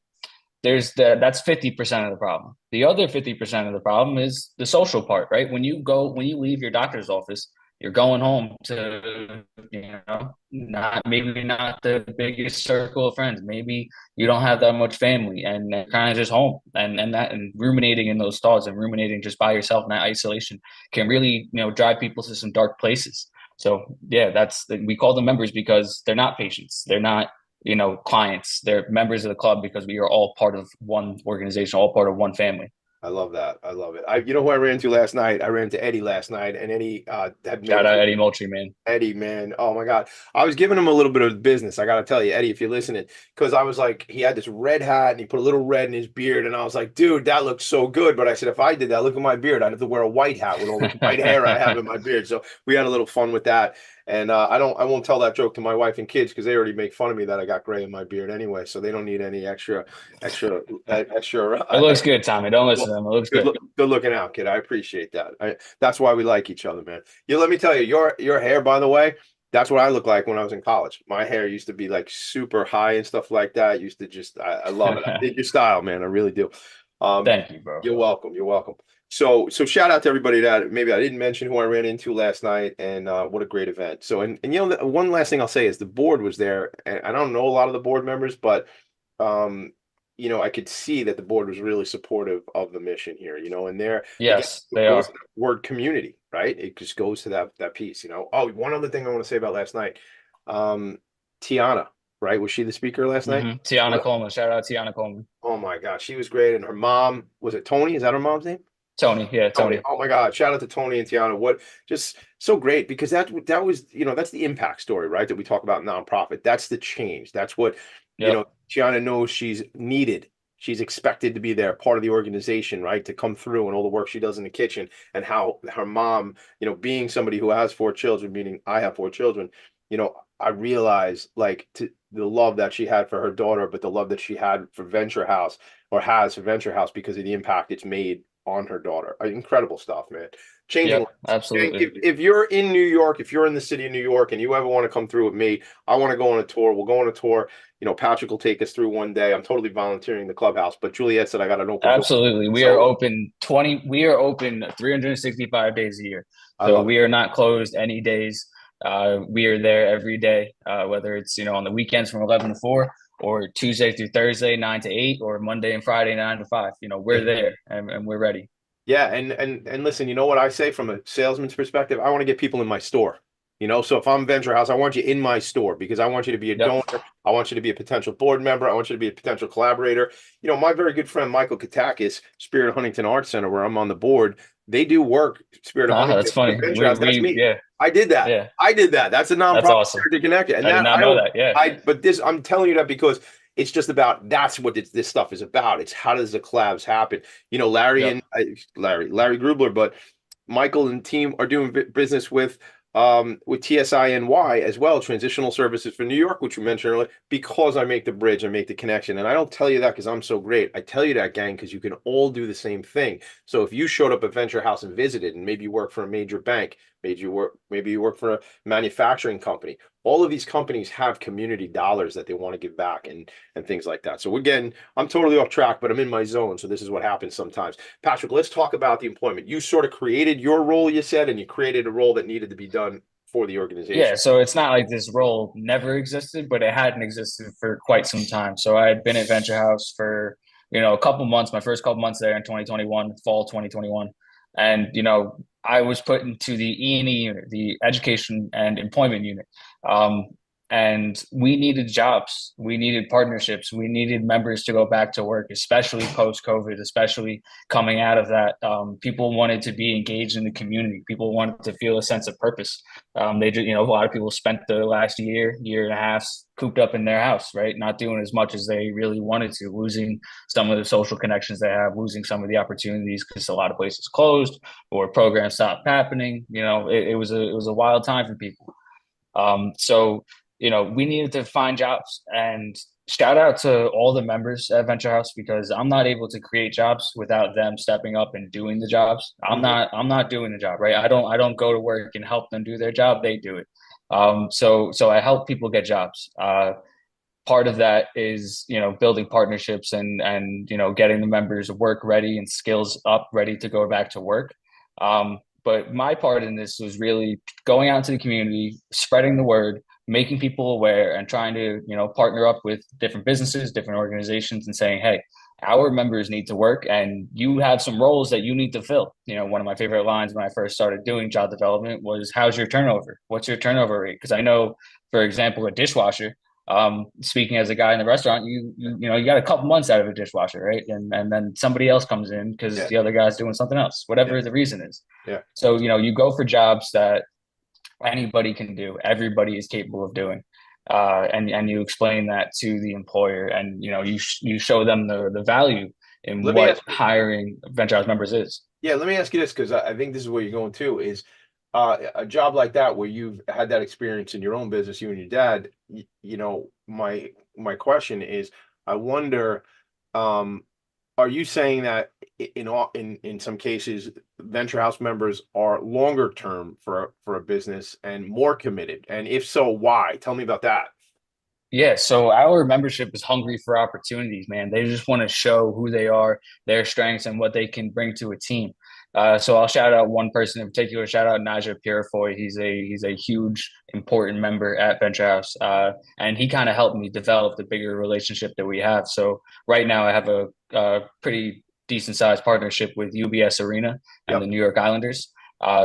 That's 50% of the problem. The other 50% of the problem is the social part, right? When you leave your doctor's office, you're going home to, maybe not the biggest circle of friends. Maybe you don't have that much family, and kind of just home, and ruminating in those thoughts and ruminating just by yourself in that isolation can really, drive people to some dark places. So we call them members because they're not patients. They're not, clients. They're members of the club because we are all part of one organization, all part of one family. I love that. I love it. You know who I ran into last night? I ran to Eddie last night, and Eddie had made Shout out Eddie Moultrie, man. Eddie, man. Oh my God. I was giving him a little bit of business. I got to tell you, Eddie, if you're listening, because I was like, he had this red hat and he put a little red in his beard. And I was like, dude, that looks so good. But I said, if I did that, look at my beard. I'd have to wear a white hat with all this white hair I have in my beard. So we had a little fun with that. And I won't tell that joke to my wife and kids because they already make fun of me that I got gray in my beard anyway. So they don't need any extra. It looks good, Tommy. Don't listen to them. It looks good. Good looking out, kid. I appreciate that. That's why we like each other, man. Let me tell you, your hair, by the way, that's what I look like when I was in college. My hair used to be like super high and stuff like that. Used to just, I love it. I dig your style, man. I really do. Thank you, bro. You're welcome. You're welcome. So shout out to everybody that maybe I didn't mention who I ran into last night, and what a great event. So, and one last thing I'll say is the board was there, and I don't know a lot of the board members, but I could see that the board was really supportive of the mission here, and yes, they are. Word community, right? It just goes to that piece, Oh, one other thing I want to say about last night, Tiana, right? Was she the speaker last night? Tiana Coleman. Shout out Tiana Coleman. Oh my God, she was great, and her mom, was it Tony? Is that her mom's name? Tony, yeah, Tony. Oh my God! Shout out to Tony and Tiana. What just so great because that was that's the impact story, right? That we talk about nonprofit. That's the change. That's what Tiana knows she's needed. She's expected to be there, part of the organization, right? To come through and all the work she does in the kitchen, and how her mom, being somebody who has 4 children, meaning I have 4 children, I realize the love that she had for her daughter, but the love that she had for Venture House or has for Venture House because of the impact it's made on her daughter. Incredible stuff, man. Changing lives. Absolutely. If you're in New York, if you're in the city of New York and you ever want to come through with me, I want to go on a tour. We'll go on a tour. Patrick will take us through one day. I'm totally volunteering the clubhouse, but Juliet said I got an open Absolutely. We are open 365 days a year. So we are not closed any days. We are there every day, whether it's, on the weekends from 11 to 4 or Tuesday through Thursday, 9 to 8, or Monday and Friday, 9 to 5. We're there and we're ready. Yeah. And listen, you know what I say from a salesman's perspective? I want to get people in my store. So if I'm Venture House, I want you in my store because I want you to be a donor. I want you to be a potential board member. I want you to be a potential collaborator. My very good friend, Michael Katakis, Spirit of Huntington Arts Center, where I'm on the board, they do work. Spirit of Huntington. That's funny. That's me. Yeah. I did that. Yeah. I did that. That's a nonprofit. That's awesome. To connect it. And I did not know that. Yeah. I'm telling you that because it's just about, that's what this stuff is about. It's how does the collabs happen? Larry Grubler, but Michael and team are doing business with TSINY as well, Transitional Services for New York, which we mentioned earlier, because I make the bridge, I make the connection. And I don't tell you that because I'm so great. I tell you that, gang, because you can all do the same thing. So if you showed up at Venture House and visited, and maybe you work for a major bank, maybe you work for a manufacturing company, all of these companies have community dollars that they want to give back and things like that. So again, I'm totally off track, but I'm in my zone. So this is what happens sometimes. Patrick, let's talk about the employment. You sort of created your role, you said, and you created a role that needed to be done for the organization. Yeah, so it's not like this role never existed, but it hadn't existed for quite some time. So I had been at Venture House for, a couple months, my first couple months there in 2021, fall 2021. And, I was put into the E&E unit, the Education and Employment unit. And we needed jobs. We needed partnerships. We needed members to go back to work, especially post-COVID, especially coming out of that. People wanted to be engaged in the community. People wanted to feel a sense of purpose. They just, a lot of people spent the last year and a half cooped up in their house, right? Not doing as much as they really wanted to, losing some of the social connections they have, losing some of the opportunities because a lot of places closed or programs stopped happening. It was a wild time for people. So we needed to find jobs, and shout out to all the members at Venture House because I'm not able to create jobs without them stepping up and doing the jobs. I'm not doing the job, right? I don't go to work and help them do their job. They do it. So I help people get jobs. Part of that is, building partnerships and getting the members work ready and skills up ready to go back to work. But my part in this was really going out into the community, spreading the word, making people aware, and trying to, partner up with different businesses, different organizations, and saying, hey, our members need to work and you have some roles that you need to fill. One of my favorite lines when I first started doing job development was, how's your turnover? What's your turnover rate? Because I know, for example, a dishwasher, Speaking as a guy in the restaurant, you got a couple months out of a dishwasher, right? And then somebody else comes in because Yeah. the other guy's doing something else, whatever Yeah. the reason is. Yeah. So, you go for jobs that anybody can do, everybody is capable of doing. And you explain that to the employer, and you show them the value in Let me what ask you. hiring venture house members is. Yeah, let me ask you this, because I think this is where you're going to is a job like that where you've had that experience in your own business, you and your dad. My question is, I wonder, um, are you saying that in some cases venture house members are longer term for a business and more committed? And if so, why? Tell me about that. Yeah, so our membership is hungry for opportunities, man. They just want to show who they are, their strengths, and what they can bring to a team. So I'll shout out one person in particular. Shout out Naja Purifoy. He's a huge, important member at Venture House, and he kind of helped me develop the bigger relationship that we have. So right now, I have a pretty decent sized partnership with UBS Arena and Yep. the New York Islanders.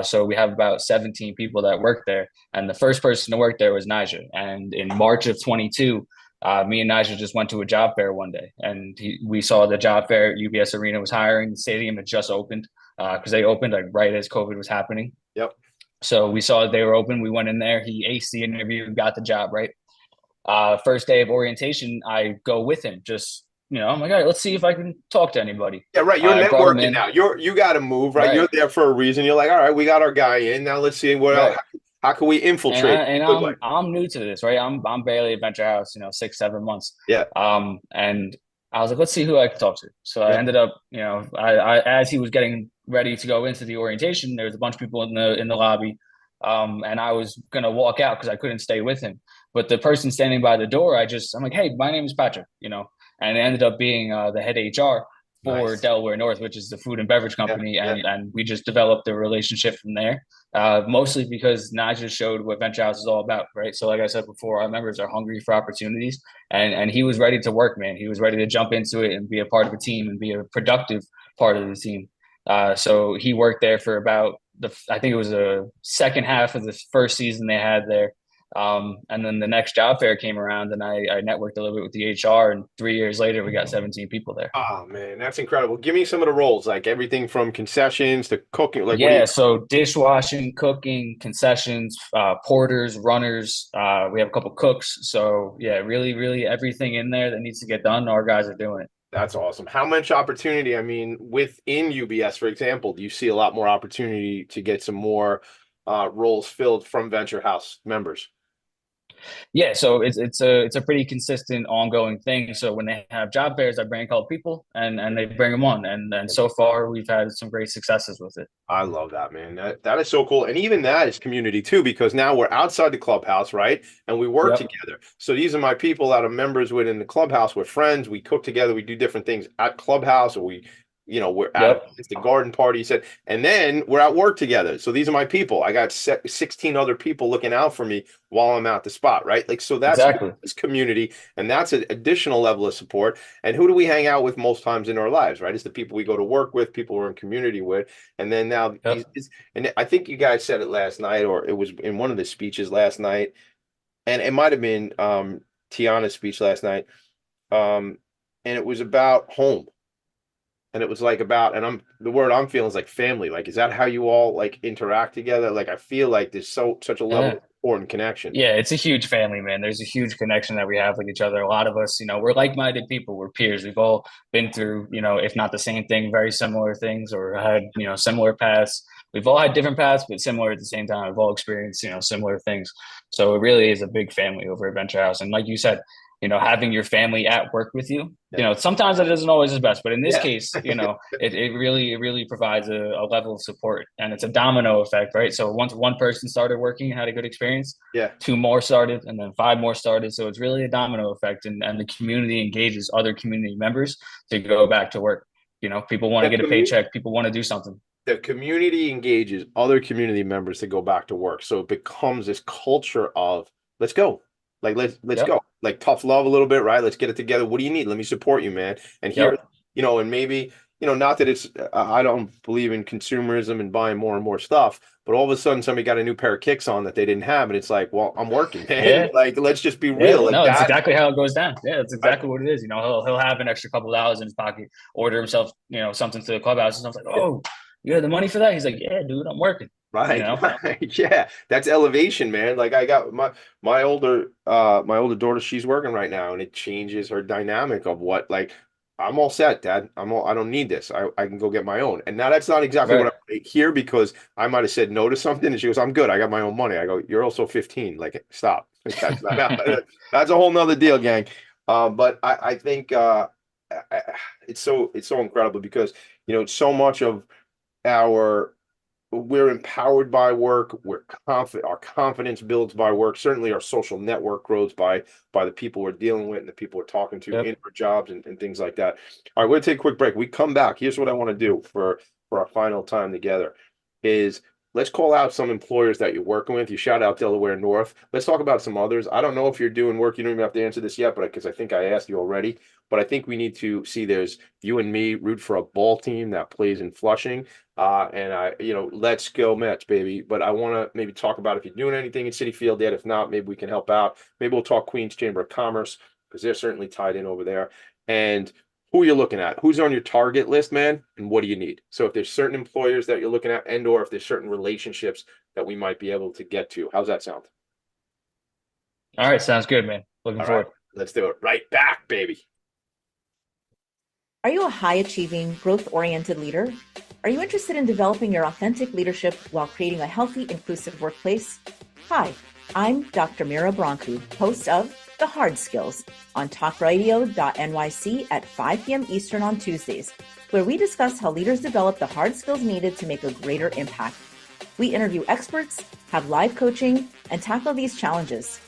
So we have about 17 people that work there. And the first person to work there was Naja. And in March of 22, me and Naja just went to a job fair one day. And we saw the job fair at UBS Arena was hiring. The stadium had just opened because they opened like right as COVID was happening. Yep. So we saw they were open. We went in there. He aced the interview, got the job, right? First day of orientation, I go with him. Just, I'm like, all right, let's see if I can talk to anybody. Yeah, right. You're I brought him networking in. now. You got to move, right? Right. You're there for a reason. You're like, all right, we got our guy in. Now let's see what Right. else, how can we infiltrate? And Good way. I'm new to this, right? I'm barely at Venture House, 6-7 months. Yeah. And I was like, let's see who I can talk to. So I ended up, I as he was getting ready to go into the orientation, there was a bunch of people in the lobby. And I was gonna walk out because I couldn't stay with him. But the person standing by the door, I'm like, hey, my name is Patrick, and it ended up being the head HR for Nice. Delaware North, which is the food and beverage company, Yeah. and we just developed a relationship from there. Mostly because Naja showed what Venture House is all about, right? So, like I said before, our members are hungry for opportunities, and he was ready to work, man. He was ready to jump into it and be a part of a team and be a productive part of the team. So he worked there for about I think it was the second half of the first season they had there. And then the next job fair came around, and I networked a little bit with the HR, and 3 years later, we got 17 people there. Oh man, that's incredible. Give me some of the roles, like everything from concessions to cooking. Like, what do Yeah, you? so dishwashing, cooking, concessions, porters, runners. We have a couple cooks. So yeah, really, really everything in there that needs to get done, our guys are doing it. That's awesome. How much opportunity? I mean, within UBS, for example, do you see a lot more opportunity to get some more roles filled from Venture House members? Yeah, so it's a pretty consistent ongoing thing. So when they have job fairs, I bring a couple people and they bring them on, and so far we've had some great successes with it. I love that, man. That is so cool. And even that is community too, because now we're outside the clubhouse, right? And we work Yep. together. So these are my people that are members within the clubhouse. We're friends. We cook together. We do different things at clubhouse, or we're at Yep. it's the garden party, you said, and then we're at work together. So these are my people. I got 16 other people looking out for me while I'm at the spot, right? Like, so that's Exactly. this community, and that's an additional level of support. And who do we hang out with most times in our lives, right? It's the people we go to work with, people we're in community with. And then now Yep. and I think you guys said it last night, or it was in one of the speeches last night, and it might have been Tiana's speech last night. And it was about home. And it was like about, and the word I'm feeling is like family. Like, is that how you all like interact together? Like, I feel like there's such a level Yeah. of support and connection. Yeah, it's a huge family, man. There's a huge connection that we have with each other. A lot of us, we're like-minded people. We're peers. We've all been through, if not the same thing, very similar things, or had, similar paths. We've all had different paths, but similar at the same time. We've all experienced, similar things. So it really is a big family over at Venture House. And like you said, having your family at work with you, sometimes that isn't always the best, but in this case, it really provides a level of support, and it's a domino effect, right? So once one person started working and had a good experience, Yeah. 2 more started, and then 5 more started. So it's really a domino effect, and the community engages other community members to go back to work. People want to get a paycheck. People want to do something. The community engages other community members to go back to work. So it becomes this culture of let's go. Like, let's Yep. go. Like, tough love a little bit, right? Let's get it together. What do you need? Let me support you, man. And here, Yep. and maybe not that it's, I don't believe in consumerism and buying more and more stuff, but all of a sudden somebody got a new pair of kicks on that they didn't have. And it's like, well, I'm working, man. Yeah. Like, let's just be Yeah, real. Like no, it's that. exactly how it goes down. Yeah, that's exactly what it is. He'll have an extra couple of dollars in his pocket, order himself, something to the clubhouse, and I was like, oh, you have the money for that? He's like, yeah, dude, I'm working. Right, right. Yeah, that's elevation, man. Like I got my older daughter, she's working right now, and it changes her dynamic of what, like, I'm all set, Dad. I don't need this. I can go get my own. And now that's not exactly what Right. I hear, because I might have said no to something and she goes, I'm good. I got my own money. I go, you're also 15. Like, stop. That's not, that's a whole nother deal, gang. But I think it's so incredible because so much of our we're empowered by work. We're confident. Our confidence builds by work. Certainly, our social network grows by the people we're dealing with and the people we're talking to Yep. in our jobs and things like that. All right, we're gonna take a quick break. We come back. Here's what I want to do for our final time together is let's call out some employers that you're working with. You shout out Delaware North. Let's talk about some others. I don't know if you're doing work. You don't even have to answer this yet, but because I think I asked you already. But I think we need to see there's you and me root for a ball team that plays in Flushing. And let's go Mets, baby. But I want to maybe talk about if you're doing anything in City Field yet. If not, maybe we can help out. Maybe we'll talk Queens Chamber of Commerce because they're certainly tied in over there. And who you're looking at, who's on your target list, man, and what do you need? So if there's certain employers that you're looking at, and or if there's certain relationships that we might be able to get to, how's that sound? All right, sounds good, man. Looking All forward. right, let's do it. Right back, baby. Are you a high achieving, growth oriented leader? Are you interested in developing your authentic leadership while creating a healthy, inclusive workplace? Hi, I'm Dr. Mira Broncu, host of The Hard Skills on talkradio.nyc at 5 p.m. Eastern on Tuesdays, where we discuss how leaders develop the hard skills needed to make a greater impact. We interview experts, have live coaching, and tackle these challenges.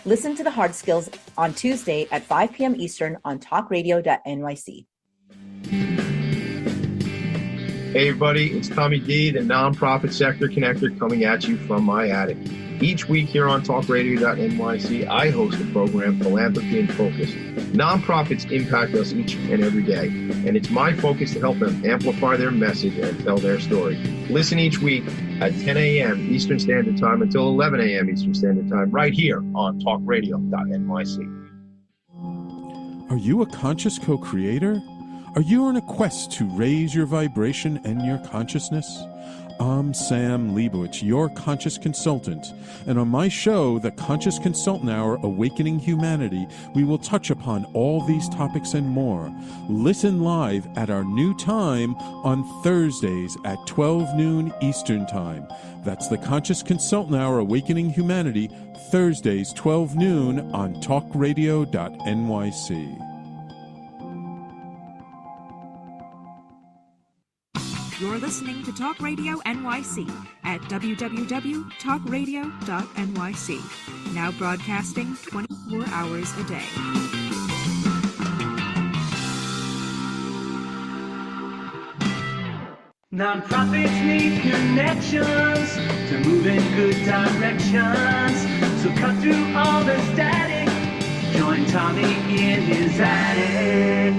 Listen to The Hard Skills on Tuesday at 5 p.m. Eastern on talkradio.nyc. Hey everybody, it's Tommy D, the nonprofit sector connector, coming at you from my attic. Each week here on talkradio.nyc, I host a program, Philanthropy and Focus. Nonprofits impact us each and every day, and it's my focus to help them amplify their message and tell their story. Listen each week at 10 a.m. Eastern Standard Time until 11 a.m. Eastern Standard Time, right here on talkradio.nyc. Are you a conscious co-creator? Are you on a quest to raise your vibration and your consciousness? I'm Sam Leibowitz, your conscious consultant, and on my show, The Conscious Consultant Hour, Awakening Humanity, we will touch upon all these topics and more. Listen live at our new time on Thursdays at 12 noon Eastern Time. That's The Conscious Consultant Hour, Awakening Humanity, Thursdays, 12 noon on talkradio.nyc. You're listening to Talk Radio NYC at www.talkradio.nyc. Now broadcasting 24 hours a day. Nonprofits need connections to move in good directions. So cut through all the static. Join Tommy in his attic.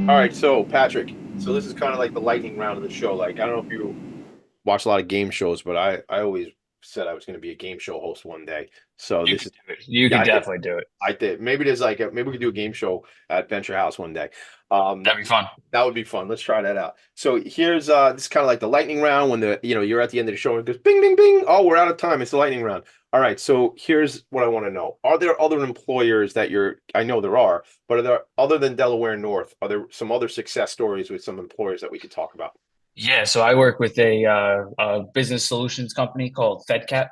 All right, so Patrick, so this is kind of like the lightning round of the show. Like, I don't know if you watch a lot of game shows, but I always said I was going to be a game show host one day. So You this is can do it. You can definitely do it. I did. Maybe there's maybe we could do a game show at Venture House one day. That'd be fun. That would be fun. Let's try that out. So here's this is kind of like the lightning round when you're at the end of the show and it goes bing bing bing. Oh, we're out of time. It's the lightning round. All right. So here's what I want to know. Are there other employers that I know there are, but are there, other than Delaware North, are there some other success stories with some employers that we could talk about? Yeah, so I work with a business solutions company called FedCat.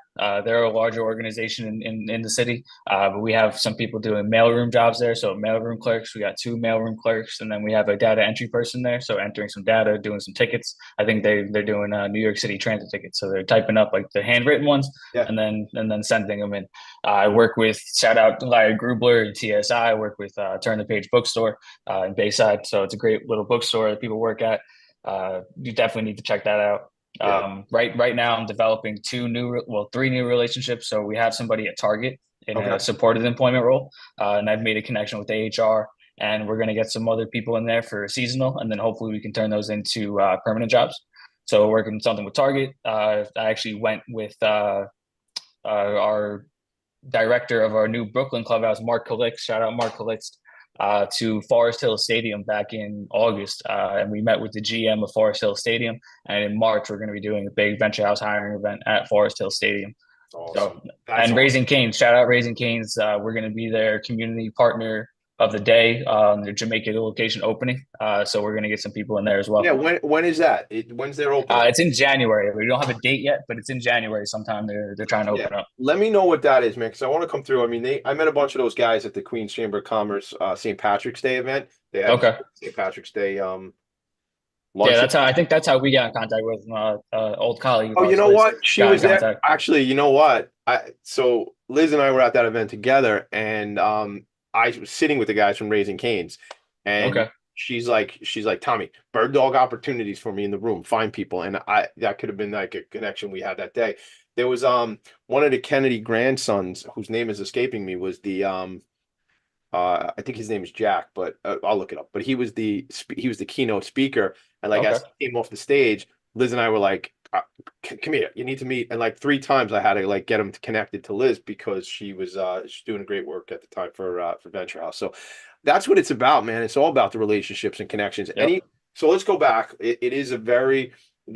They're a larger organization in the city, but we have some people doing mailroom jobs there. So mailroom clerks, we got 2 mailroom clerks, and then we have a data entry person there. So entering some data, doing some tickets. I think they're doing New York City transit tickets. So they're typing up like the handwritten ones, and then sending them in. I work with, shout out Larry Grubler and TSI. I work with Turn the Page Bookstore in Bayside. So it's a great little bookstore that people work at. You definitely need to check that out. Right now I'm developing 3 new relationships. So we have somebody at Target in a supported employment role, and I've made a connection with the HR and we're going to get some other people in there for seasonal, and then hopefully we can turn those into permanent jobs. So we're working something with Target. I actually went with our director of our new Brooklyn clubhouse, Mark Calix. Shout out Mark Calix. To Forest Hill Stadium back in August, and we met with the GM of Forest Hill Stadium. And in March, we're going to be doing a big venture house hiring event at Forest Hill Stadium. Awesome. So, and Raising Cane's, shout out Raising Cane's. We're going to be their community partner of the day, their Jamaica location opening. So we're going to get some people in there as well. Yeah, when is that? When's their opening? It's in January. We don't have a date yet, but it's in January sometime. They're trying to open up. Let me know what that is, man, because I want to come through. I mean, I met a bunch of those guys at the Queen's Chamber of Commerce St. Patrick's Day event. They had St. Patrick's Day lunch. Yeah, I think that's how we got in contact with old colleague. Oh, you know what? She was there. Actually, you know what? So Liz and I were at that event together, and I was sitting with the guys from Raising Cane's, and she's like, Tommy, bird dog opportunities for me in the room, find people. And that could have been like a connection we had that day. There was one of the Kennedy grandsons, whose name is escaping me, was the I think his name is Jack, but I'll look it up. But he was the keynote speaker, and like as he came off the stage, Liz and I were like, come here, you need to meet. And like 3 times I had to like get him connected to Liz, because she was she's doing great work at the time for Venture House. So that's what it's about, man. It's all about the relationships and connections. So let's go back. It is a very,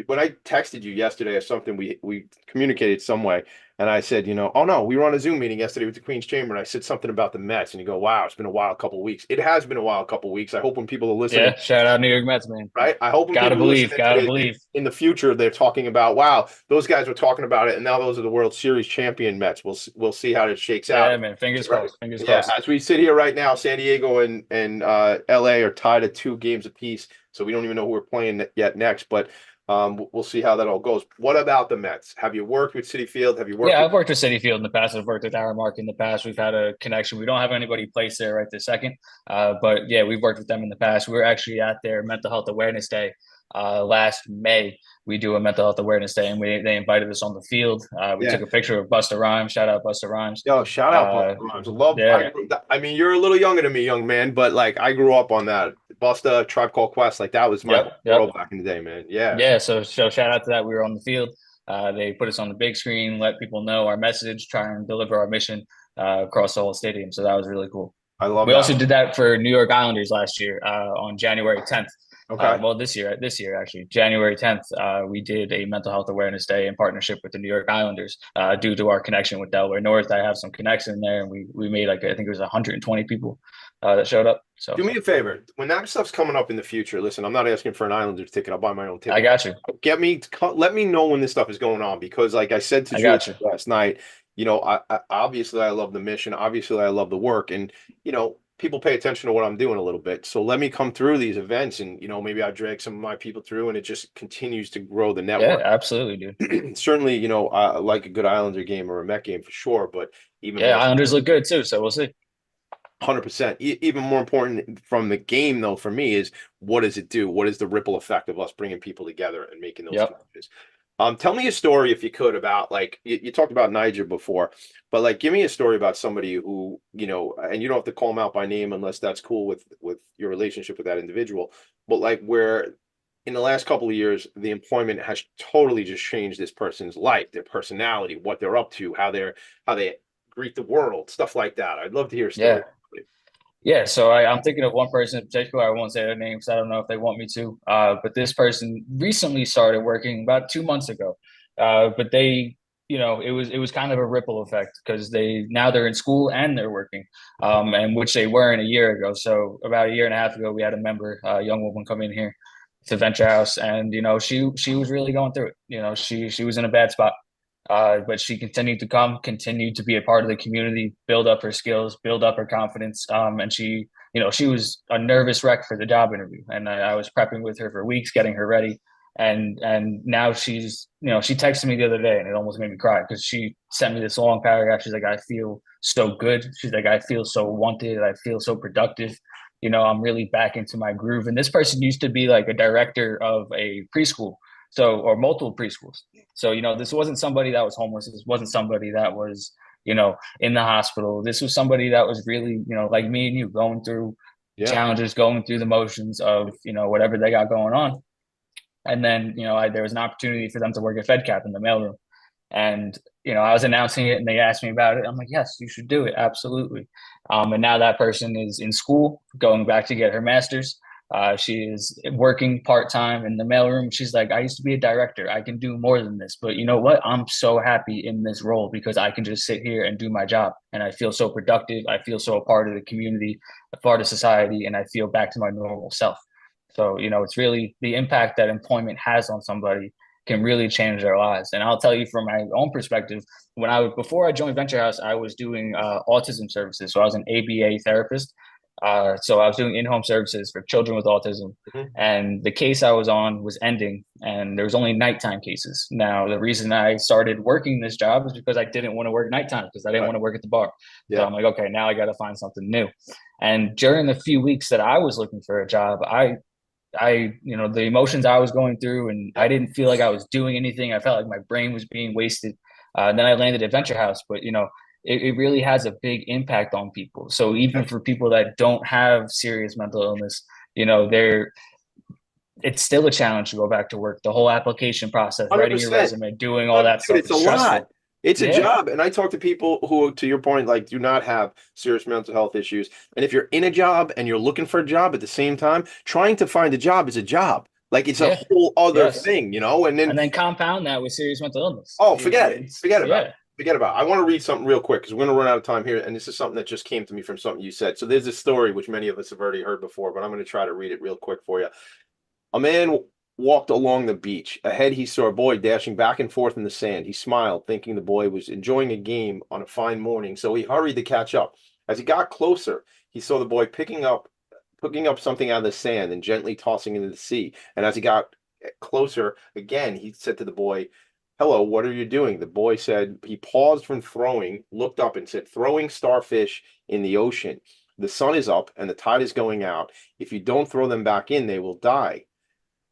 when I texted you yesterday or something, we communicated some way, and I said, oh no, we were on a Zoom meeting yesterday with the Queen's Chamber, and I said something about the Mets, and you go, wow, it's been a wild couple of weeks. It has been a wild couple of weeks. I hope when people are listening, yeah, shout out New York Mets, man. Right? I hope when gotta believe in the future they're talking about, wow, those guys were talking about it, and now those are the World Series champion Mets. We'll see how it shakes out. Yeah, man. Fingers crossed. Fingers crossed. As we sit here right now, San Diego and LA are tied at 2 games apiece, so we don't even know who we're playing yet next, but we'll see how that all goes. What about the Mets? Have you worked with Citi Field? Have you worked? Yeah, I've worked with Citi Field in the past. I've worked with Aramark in the past. We've had a connection. We don't have anybody placed there right this second, but yeah, we've worked with them in the past. We were actually at their Mental Health Awareness Day last May. We do a Mental Health Awareness Day, and they invited us on the field. We took a picture of Busta Rhymes. Shout out Busta Rhymes. Yo, shout out Busta Rhymes. I mean, you're a little younger than me, young man, but like I grew up on that. Busta, Tribe Called Quest, like that was my world back in the day, man. Yeah. So shout out to that. We were on the field. They put us on the big screen, let people know our message, try and deliver our mission across the whole stadium. So that was really cool. I love. We also did that for New York Islanders last year on January 10th. Okay. Well, this year actually, January 10th, we did a Mental Health Awareness Day in partnership with the New York Islanders. Due to our connection with Delaware North, I have some connection there, and we made I think it was 120 people that showed up. So do me a favor, when that stuff's coming up in the future. Listen, I'm not asking for an Islanders ticket. I'll buy my own ticket. I got you. Let me know when this stuff is going on, because like I said to you last night, I obviously I love the mission. Obviously I love the work, and people pay attention to what I'm doing a little bit. So let me come through these events, and maybe I drag some of my people through, and it just continues to grow the network. Yeah, absolutely, dude. Certainly, I like a good Islander game or a Met game for sure, but even Islanders look good too, so we'll see. 100%. Even more important from the game, though, for me is, what does it do? What is the ripple effect of us bringing people together and making those connections? Tell me a story, if you could, about like you talked about Niger before, but like give me a story about somebody who, and you don't have to call them out by name unless that's cool with your relationship with that individual, but like where in the last couple of years, the employment has totally just changed this person's life, their personality, what they're up to, how they greet the world, stuff like that. I'd love to hear a story. Yeah, so I'm thinking of one person in particular. I won't say their name because I don't know if they want me to. But this person recently started working about 2 months ago. But they, it was kind of a ripple effect, because they're in school and they're working, and which they weren't a year ago. So about a year and a half ago, we had a member, a young woman, come in here to Venture House, and she was really going through it. She was in a bad spot. But she continued to be a part of the community, build up her skills, build up her confidence. And she was a nervous wreck for the job interview. And I was prepping with her for weeks, getting her ready. And now she's, she texted me the other day, and it almost made me cry, because she sent me this long paragraph. She's like, I feel so good. She's like, I feel so wanted. I feel so productive. I'm really back into my groove. And this person used to be like a director of a preschool. Or multiple preschools. So, this wasn't somebody that was homeless. This wasn't somebody that was, in the hospital. This was somebody that was really, like me and you, going through challengers going through the motions of, whatever they got going on. And then, there was an opportunity for them to work at FedCap in the mailroom. And, I was announcing it and they asked me about it. I'm like, yes, you should do it. Absolutely. And now that person is in school, going back to get her master's. She is working part-time in the mailroom. She's like, I used to be a director. I can do more than this. But you know what? I'm so happy in this role because I can just sit here and do my job. And I feel so productive. I feel so a part of the community, a part of society, and I feel back to my normal self. So, it's really the impact that employment has on somebody can really change their lives. And I'll tell you from my own perspective, before I joined Venture House, I was doing autism services. So I was an ABA therapist. So I was doing in-home services for children with autism, and the case I was on was ending, and there was only nighttime cases. Now, the reason I started working this job is because I didn't want to work nighttime because I didn't want to work at the bar. Yeah. So I'm like, okay, now I got to find something new. And during the few weeks that I was looking for a job, I the emotions I was going through, and I didn't feel like I was doing anything. I felt like my brain was being wasted. And then I landed at Venture House, but it really has a big impact on people. So even for people that don't have serious mental illness, it's still a challenge to go back to work. The whole application process, 100%. Writing your resume, doing all that stuff. It's a lot. It's a job. And I talk to people who, to your point, like do not have serious mental health issues. And if you're in a job and you're looking for a job at the same time, trying to find a job is a job. Like it's a whole other thing, and then compound that with serious mental illness. Oh, forget it. Forget about it. Forget about it. I want to read something real quick because we're going to run out of time here. And this is something that just came to me from something you said. So there's a story which many of us have already heard before, but I'm going to try to read it real quick for you. A man walked along the beach. Ahead, he saw a boy dashing back and forth in the sand. He smiled, thinking the boy was enjoying a game on a fine morning. So he hurried to catch up. As he got closer, he saw the boy picking up something out of the sand and gently tossing into the sea. And as he got closer again, he said to the boy, "Hello, what are you doing?" The boy said, he paused from throwing, looked up and said, "Throwing starfish in the ocean. The sun is up and the tide is going out. If you don't throw them back in, they will die."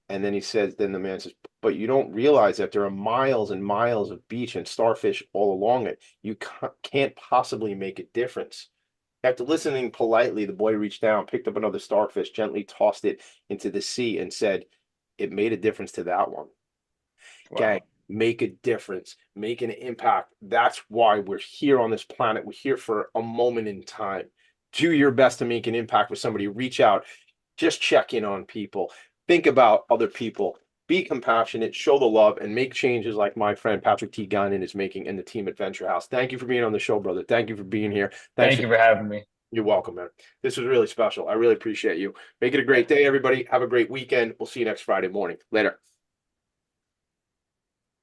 And then then the man says, "But you don't realize that there are miles and miles of beach and starfish all along it. You can't possibly make a difference." After listening politely, the boy reached down, picked up another starfish, gently tossed it into the sea and said, "It made a difference to that one." Wow. Okay. Make a difference, make an impact. That's why we're here on this planet. We're here for a moment in time. Do your best to make an impact with somebody. Reach out, just check in on people. Think about other people. Be compassionate, show the love, and make changes like my friend Patrick T. Guinan is making and the team at Venture House. Thank you for being on the show, brother. Thank you for being here. Thank you for having me. You're welcome, man. This was really special. I really appreciate you. Make it a great day, everybody. Have a great weekend. We'll see you next Friday morning. Later.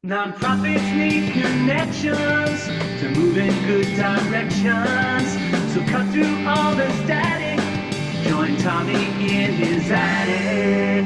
Nonprofits need connections to move in good directions. So cut through all the static. Join Tommy in his attic.